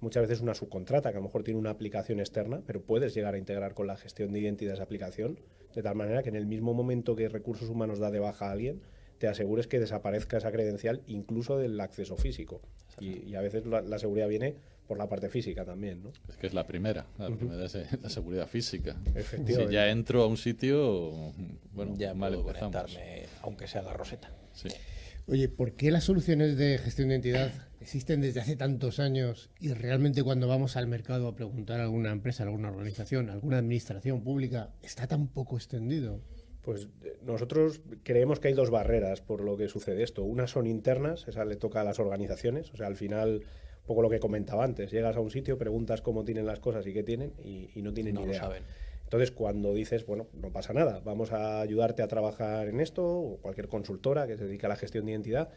muchas veces una subcontrata, que a lo mejor tiene una aplicación externa, pero puedes llegar a integrar con la gestión de identidad de esa aplicación, de tal manera que en el mismo momento que Recursos Humanos da de baja a alguien, te asegures que desaparezca esa credencial incluso del acceso físico. Y a veces la seguridad viene por la parte física también, ¿no? Es que es la primera es la seguridad física. Efectivamente. Si ya entro a un sitio, bueno, ya mal puedo empezamos. conectarme, aunque sea la roseta. Sí. Oye, ¿por qué las soluciones de gestión de identidad existen desde hace tantos años y realmente cuando vamos al mercado a preguntar a alguna empresa, a alguna organización, a alguna administración pública, está tan poco extendido? Pues nosotros creemos que hay dos barreras por lo que sucede esto. Una son internas, esa le toca a las organizaciones, o sea, al final, un poco lo que comentaba antes, llegas a un sitio, preguntas cómo tienen las cosas y qué tienen y no tienen ni idea. Lo saben. Entonces, cuando dices, bueno, no pasa nada, vamos a ayudarte a trabajar en esto, o cualquier consultora que se dedica a la gestión de identidad,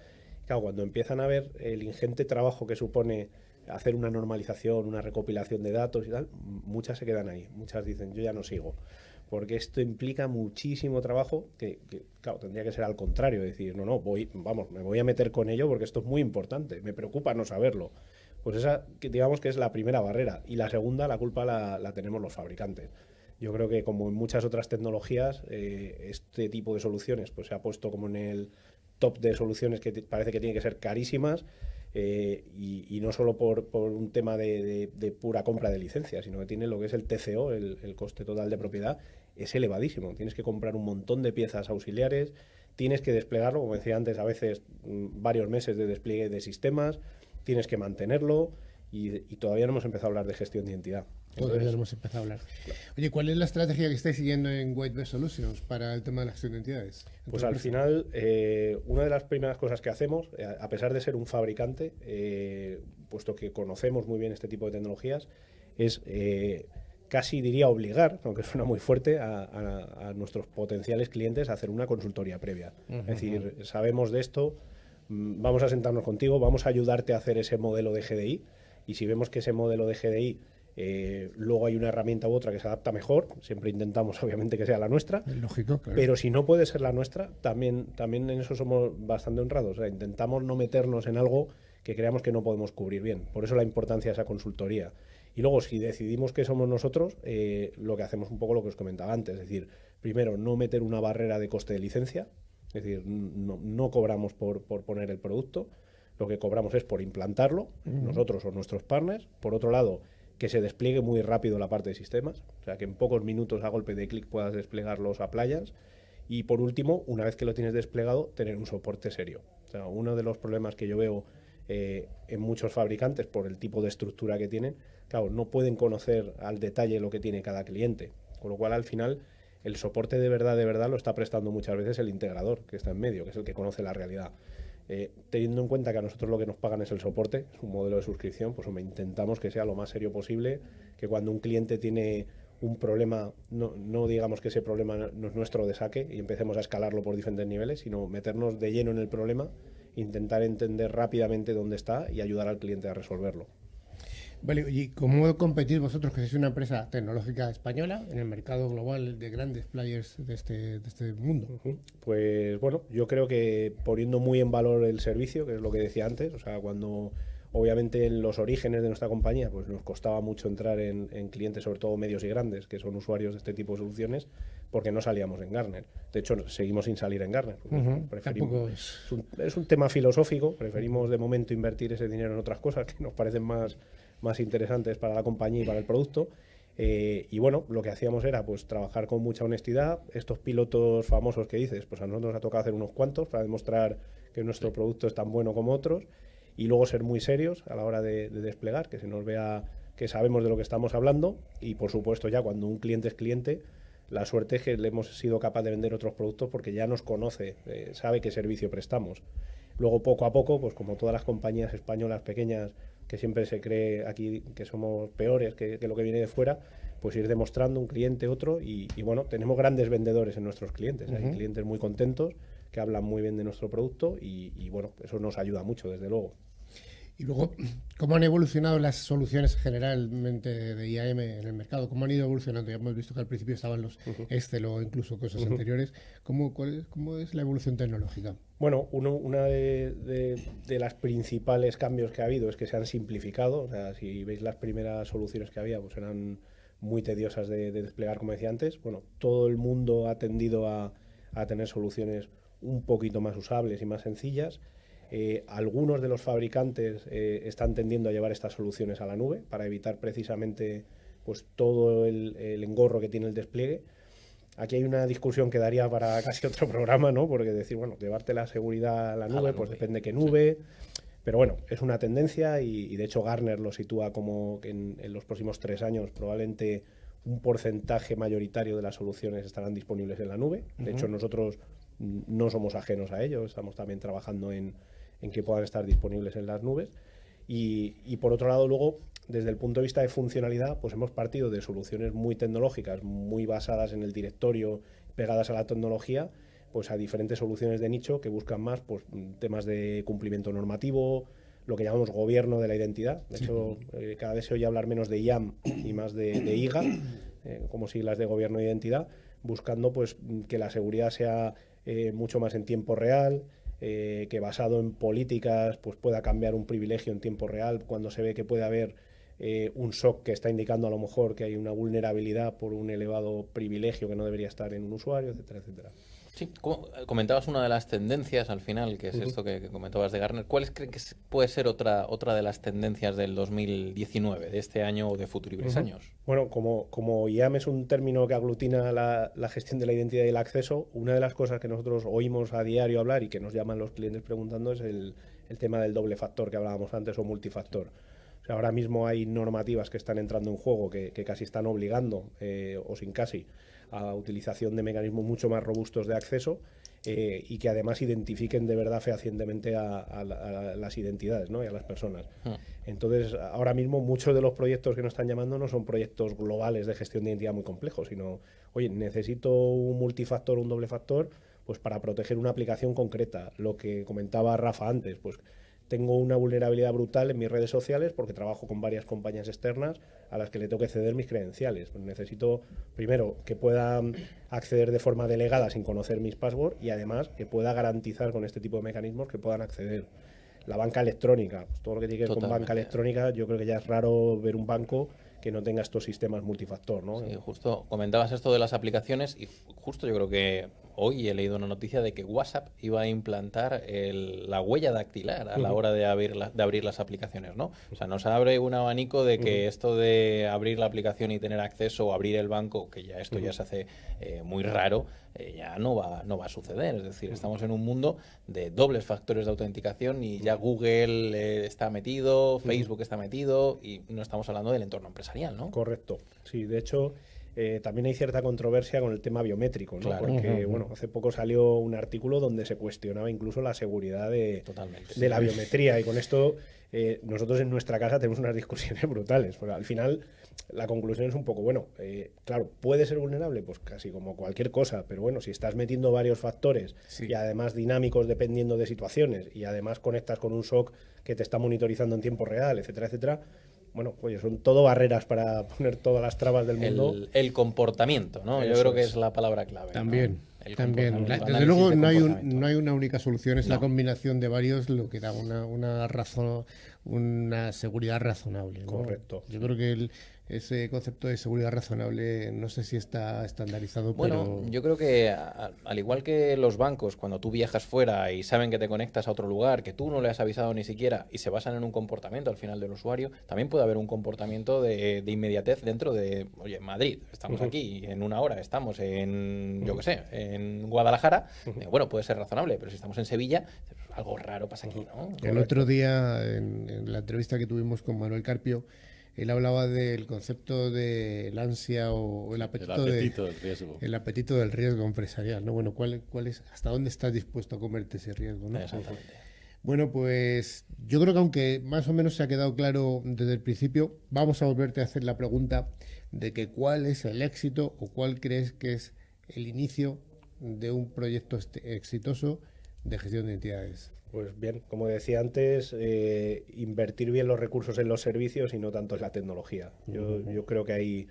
claro, cuando empiezan a ver el ingente trabajo que supone hacer una normalización, una recopilación de datos y tal, muchas se quedan ahí, muchas dicen, yo ya no sigo. Porque esto implica muchísimo trabajo que, claro, tendría que ser al contrario, decir, no, me voy a meter con ello porque esto es muy importante, me preocupa no saberlo. Pues esa, digamos que es la primera barrera. Y la segunda, la culpa la tenemos los fabricantes. Yo creo que como en muchas otras tecnologías, este tipo de soluciones pues se ha puesto como en el top de soluciones que parece que tienen que ser carísimas, y no solo por un tema de pura compra de licencias, sino que tiene lo que es el TCO, el coste total de propiedad, es elevadísimo. Tienes que comprar un montón de piezas auxiliares, tienes que desplegarlo, como decía antes, a veces varios meses de despliegue de sistemas, tienes que mantenerlo y todavía no hemos empezado a hablar de gestión de identidad. Todavía no hemos empezado a hablar. Oye, ¿cuál es la estrategia que estáis siguiendo en Whitebest Solutions para el tema de la gestión de identidades? Pues al final, una de las primeras cosas que hacemos, a pesar de ser un fabricante, puesto que conocemos muy bien este tipo de tecnologías, es casi diría obligar, aunque suena muy fuerte, a nuestros potenciales clientes a hacer una consultoría previa. Es decir, sabemos de esto, vamos a sentarnos contigo, vamos a ayudarte a hacer ese modelo de GDI, y si vemos que ese modelo de GDI luego hay una herramienta u otra que se adapta mejor, siempre intentamos obviamente que sea la nuestra. Lógico, claro. Pero si no puede ser la nuestra, también en eso somos bastante honrados. O sea, intentamos no meternos en algo que creamos que no podemos cubrir bien. Por eso la importancia de esa consultoría. Y luego, si decidimos que somos nosotros, lo que hacemos un poco lo que os comentaba antes. Es decir, primero, no meter una barrera de coste de licencia. Es decir, no cobramos por poner el producto. Lo que cobramos es por implantarlo, nosotros o nuestros partners. Por otro lado, que se despliegue muy rápido la parte de sistemas, o sea, que en pocos minutos a golpe de clic puedas desplegar los appliances. Y por último, una vez que lo tienes desplegado, tener un soporte serio. O sea, uno de los problemas que yo veo en muchos fabricantes por el tipo de estructura que tienen, claro, no pueden conocer al detalle lo que tiene cada cliente, con lo cual al final el soporte de verdad lo está prestando muchas veces el integrador que está en medio, que es el que conoce la realidad. Teniendo en cuenta que a nosotros lo que nos pagan es el soporte, es un modelo de suscripción, pues intentamos que sea lo más serio posible, que cuando un cliente tiene un problema, no digamos que ese problema no es nuestro de saque y empecemos a escalarlo por diferentes niveles, sino meternos de lleno en el problema, intentar entender rápidamente dónde está y ayudar al cliente a resolverlo. Vale, ¿y cómo competís vosotros, que sois una empresa tecnológica española, en el mercado global de grandes players de este mundo? Pues bueno, yo creo que poniendo muy en valor el servicio, que es lo que decía antes, o sea, cuando obviamente en los orígenes de nuestra compañía pues nos costaba mucho entrar en clientes, sobre todo medios y grandes, que son usuarios de este tipo de soluciones, porque no salíamos en Gartner. De hecho, seguimos sin salir en Gartner. Es un tema filosófico, preferimos de momento invertir ese dinero en otras cosas que nos parecen más interesantes para la compañía y para el producto. Y bueno, lo que hacíamos era pues trabajar con mucha honestidad. Estos pilotos famosos que dices, pues a nosotros nos ha tocado hacer unos cuantos para demostrar que nuestro producto es tan bueno como otros, y luego ser muy serios a la hora de desplegar, que se nos vea que sabemos de lo que estamos hablando. Y por supuesto, ya cuando un cliente es cliente, la suerte es que le hemos sido capaz de vender otros productos porque ya nos conoce, sabe qué servicio prestamos. Luego, poco a poco, pues como todas las compañías españolas pequeñas, que siempre se cree aquí que somos peores que lo que viene de fuera, pues ir demostrando un cliente, otro, y bueno, tenemos grandes vendedores en nuestros clientes. Hay clientes muy contentos que hablan muy bien de nuestro producto y bueno, eso nos ayuda mucho, desde luego. Y luego, ¿cómo han evolucionado las soluciones generalmente de IAM en el mercado? ¿Cómo han ido evolucionando? Ya hemos visto que al principio estaban los Excel o incluso cosas anteriores. ¿Cómo es la evolución tecnológica? Bueno, una de las principales cambios que ha habido es que se han simplificado. O sea, si veis las primeras soluciones que había, pues eran muy tediosas de desplegar, como decía antes. Bueno, todo el mundo ha tendido a tener soluciones un poquito más usables y más sencillas. Algunos de los fabricantes están tendiendo a llevar estas soluciones a la nube para evitar precisamente pues todo el engorro que tiene el despliegue. Aquí hay una discusión que daría para casi otro programa, ¿no? Porque decir, bueno, llevarte la seguridad a la nube, pues depende qué nube. Sí. Pero bueno, es una tendencia y de hecho Gartner lo sitúa como que en los próximos 3 años probablemente un porcentaje mayoritario de las soluciones estarán disponibles en la nube. De hecho, nosotros no somos ajenos a ello, estamos también trabajando en que puedan estar disponibles en las nubes. Y por otro lado, luego, desde el punto de vista de funcionalidad, pues hemos partido de soluciones muy tecnológicas, muy basadas en el directorio, pegadas a la tecnología, pues a diferentes soluciones de nicho que buscan más pues temas de cumplimiento normativo, lo que llamamos gobierno de la identidad. De hecho, cada vez se oye hablar menos de IAM y más de IGA, como siglas de gobierno de identidad, buscando pues que la seguridad sea mucho más en tiempo real, que basado en políticas pues pueda cambiar un privilegio en tiempo real cuando se ve que puede haber un SOC que está indicando a lo mejor que hay una vulnerabilidad por un elevado privilegio que no debería estar en un usuario, etcétera, etcétera. Sí, comentabas una de las tendencias al final, que es esto que comentabas de Gartner. ¿Cuál creen que puede ser otra de las tendencias del 2019, de este año o de futuros años? Bueno, como IAM es un término que aglutina la gestión de la identidad y el acceso, una de las cosas que nosotros oímos a diario hablar y que nos llaman los clientes preguntando es el tema del doble factor que hablábamos antes o multifactor. O sea, ahora mismo hay normativas que están entrando en juego que casi están obligando, o sin casi, a utilización de mecanismos mucho más robustos de acceso y que además identifiquen de verdad fehacientemente a las identidades, ¿no? Y a las personas. Entonces, ahora mismo muchos de los proyectos que nos están llamando no son proyectos globales de gestión de identidad muy complejos, sino, oye, necesito un multifactor, un doble factor, pues para proteger una aplicación concreta. Lo que comentaba Rafa antes, pues tengo una vulnerabilidad brutal en mis redes sociales porque trabajo con varias compañías externas a las que le tengo que ceder mis credenciales. Pues necesito, primero, que pueda acceder de forma delegada sin conocer mis passwords y además que pueda garantizar con este tipo de mecanismos que puedan acceder. La banca electrónica, pues todo lo que tiene que ver con banca electrónica, yo creo que ya es raro ver un banco que no tenga estos sistemas multifactor, ¿no? Sí, justo comentabas esto de las aplicaciones y justo yo creo que hoy he leído una noticia de que WhatsApp iba a implantar la huella dactilar a la hora de abrir las aplicaciones, ¿no? O sea, nos abre un abanico de que esto de abrir la aplicación y tener acceso o abrir el banco, que ya esto ya se hace muy raro, ya no va a suceder. Es decir, estamos en un mundo de dobles factores de autenticación y ya Google está metido, Facebook está metido y no estamos hablando del entorno empresarial, ¿no? Correcto. Sí, de hecho, también hay cierta controversia con el tema biométrico, ¿no? Claro. Porque, bueno, hace poco salió un artículo donde se cuestionaba incluso la seguridad de la biometría y con esto nosotros en nuestra casa tenemos unas discusiones brutales, porque al final la conclusión es un poco, bueno, claro, ¿puede ser vulnerable? Pues casi como cualquier cosa, pero bueno, si estás metiendo varios factores y además dinámicos dependiendo de situaciones y además conectas con un SOC que te está monitorizando en tiempo real, etcétera, etcétera, bueno, pues son todo barreras para poner todas las trabas del mundo. El comportamiento, ¿no? Yo creo que es la palabra clave. También. ¿No? También. Desde luego no hay una única solución, es la combinación de varios lo que da una seguridad razonable, ¿no? Correcto. Yo creo que ese concepto de seguridad razonable no sé si está estandarizado, bueno, yo creo que al igual que los bancos, cuando tú viajas fuera y saben que te conectas a otro lugar, que tú no le has avisado ni siquiera y se basan en un comportamiento al final del usuario, también puede haber un comportamiento de inmediatez dentro de, oye, Madrid, estamos aquí, en una hora estamos en, yo qué sé, en Guadalajara, bueno, puede ser razonable, pero si estamos en Sevilla, algo raro pasa aquí, ¿no? El otro día, en la entrevista que tuvimos con Manuel Carpio, él hablaba del concepto del ansia o el apetito del riesgo. El apetito del riesgo empresarial, ¿no? Bueno, ¿cuál es, hasta dónde estás dispuesto a comerte ese riesgo, ¿no? Exactamente. Bueno, pues yo creo que aunque más o menos se ha quedado claro desde el principio, vamos a volverte a hacer la pregunta de que cuál es el éxito o cuál crees que es el inicio de un proyecto exitoso de gestión de identidades. Pues bien, como decía antes, invertir bien los recursos en los servicios y no tanto en la tecnología. Yo creo que hay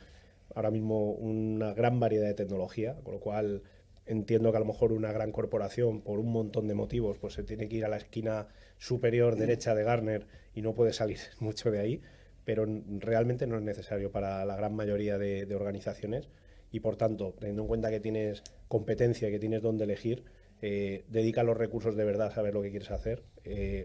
ahora mismo una gran variedad de tecnología, con lo cual entiendo que a lo mejor una gran corporación, por un montón de motivos, pues se tiene que ir a la esquina superior derecha de Gartner y no puede salir mucho de ahí, pero realmente no es necesario para la gran mayoría de organizaciones y, por tanto, teniendo en cuenta que tienes competencia, que tienes dónde elegir, dedica los recursos de verdad a saber lo que quieres hacer.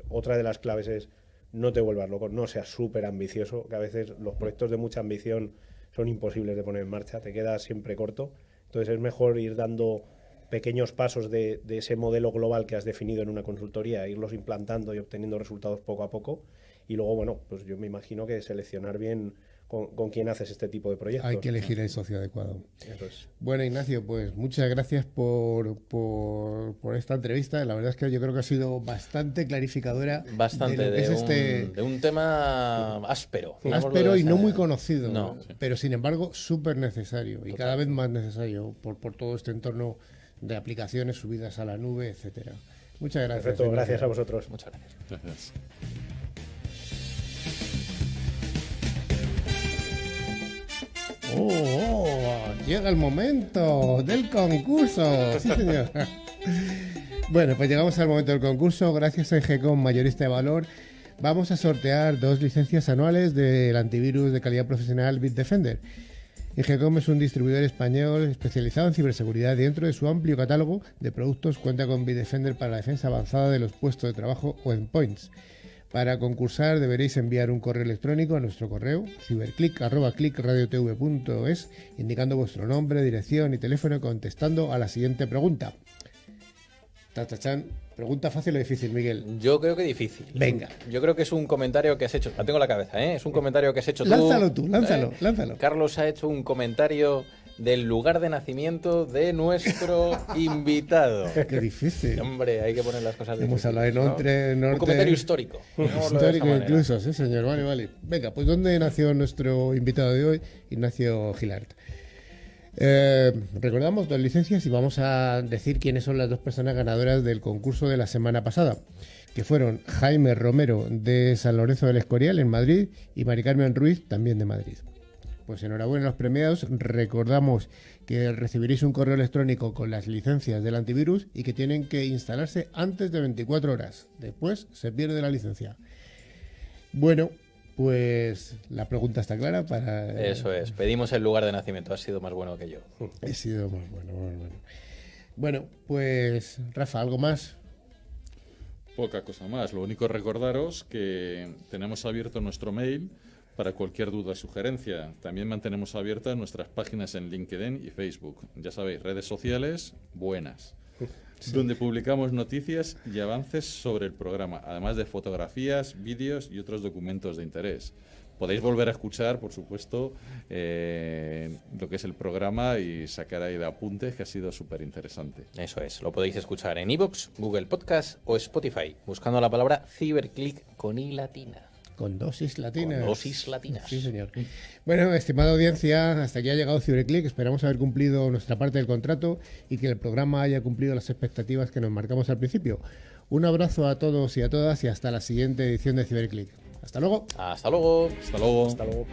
Otra de las claves es no te vuelvas loco, no seas súper ambicioso, que a veces los proyectos de mucha ambición son imposibles de poner en marcha, te quedas siempre corto. Entonces es mejor ir dando pequeños pasos de ese modelo global que has definido en una consultoría, irlos implantando y obteniendo resultados poco a poco. Y luego, bueno, pues yo me imagino que seleccionar bien con quién haces este tipo de proyectos. Hay que elegir el socio adecuado. Eso es. Bueno, Ignacio, pues muchas gracias por esta entrevista. La verdad es que yo creo que ha sido bastante clarificadora. Bastante, de un tema áspero. Áspero y no muy conocido, no. Pero sin embargo súper necesario y cada vez más necesario por todo este entorno de aplicaciones subidas a la nube, etcétera. Muchas gracias. Perfecto, Ignacio. gracias a vosotros. Muchas gracias. Gracias. Llega el momento del concurso. Sí, señor. Bueno, pues llegamos al momento del concurso. Gracias a Engecom Mayorista de Valor, vamos a sortear 2 licencias anuales del antivirus de calidad profesional Bitdefender. Engecom es un distribuidor español especializado en ciberseguridad. Dentro de su amplio catálogo de productos cuenta con Bitdefender para la defensa avanzada de los puestos de trabajo o endpoints. Para concursar deberéis enviar un correo electrónico a nuestro correo ciberclick@clickradiotv.es indicando vuestro nombre, dirección y teléfono contestando a la siguiente pregunta. Tachachán, pregunta fácil o difícil, Miguel. Yo creo que difícil. Venga. Yo creo que es un comentario que has hecho. La tengo en la cabeza, ¿eh? Es un comentario que has hecho tú. Lánzalo. Carlos ha hecho un comentario del lugar de nacimiento de nuestro invitado. Qué difícil. Hombre, hay que poner las cosas Hemos difíciles, hablado de norte. Un comentario histórico. Histórico incluso, sí, señor. Vale. Venga, pues ¿dónde nació nuestro invitado de hoy? Ignacio Gilart. Recordamos 2 licencias y vamos a decir quiénes son las 2 personas ganadoras del concurso de la semana pasada, que fueron Jaime Romero de San Lorenzo del Escorial en Madrid y Mari Carmen Ruiz también de Madrid. Pues enhorabuena a los premiados. Recordamos que recibiréis un correo electrónico con las licencias del antivirus y que tienen que instalarse antes de 24 horas. Después se pierde la licencia. Bueno, pues la pregunta está clara para... Eso es, pedimos el lugar de nacimiento. Has sido más bueno que yo. He sido más bueno. Bueno, pues Rafa, ¿algo más? Poca cosa más. Lo único recordaros que tenemos abierto nuestro mail para cualquier duda o sugerencia. También mantenemos abiertas nuestras páginas en LinkedIn y Facebook. Ya sabéis, redes sociales buenas, donde publicamos noticias y avances sobre el programa, además de fotografías, vídeos y otros documentos de interés. Podéis volver a escuchar, por supuesto, lo que es el programa y sacar ahí de apuntes, que ha sido súper interesante. Eso es, lo podéis escuchar en iVoox, Google Podcast o Spotify, buscando la palabra Ciberclick con I latina. Con dosis latinas. Con dosis latinas. Sí, señor. Bueno, estimada audiencia, hasta aquí ha llegado Ciberclick. Esperamos haber cumplido nuestra parte del contrato y que el programa haya cumplido las expectativas que nos marcamos al principio. Un abrazo a todos y a todas y hasta la siguiente edición de Ciberclick. Hasta luego. Hasta luego. Hasta luego. Hasta luego.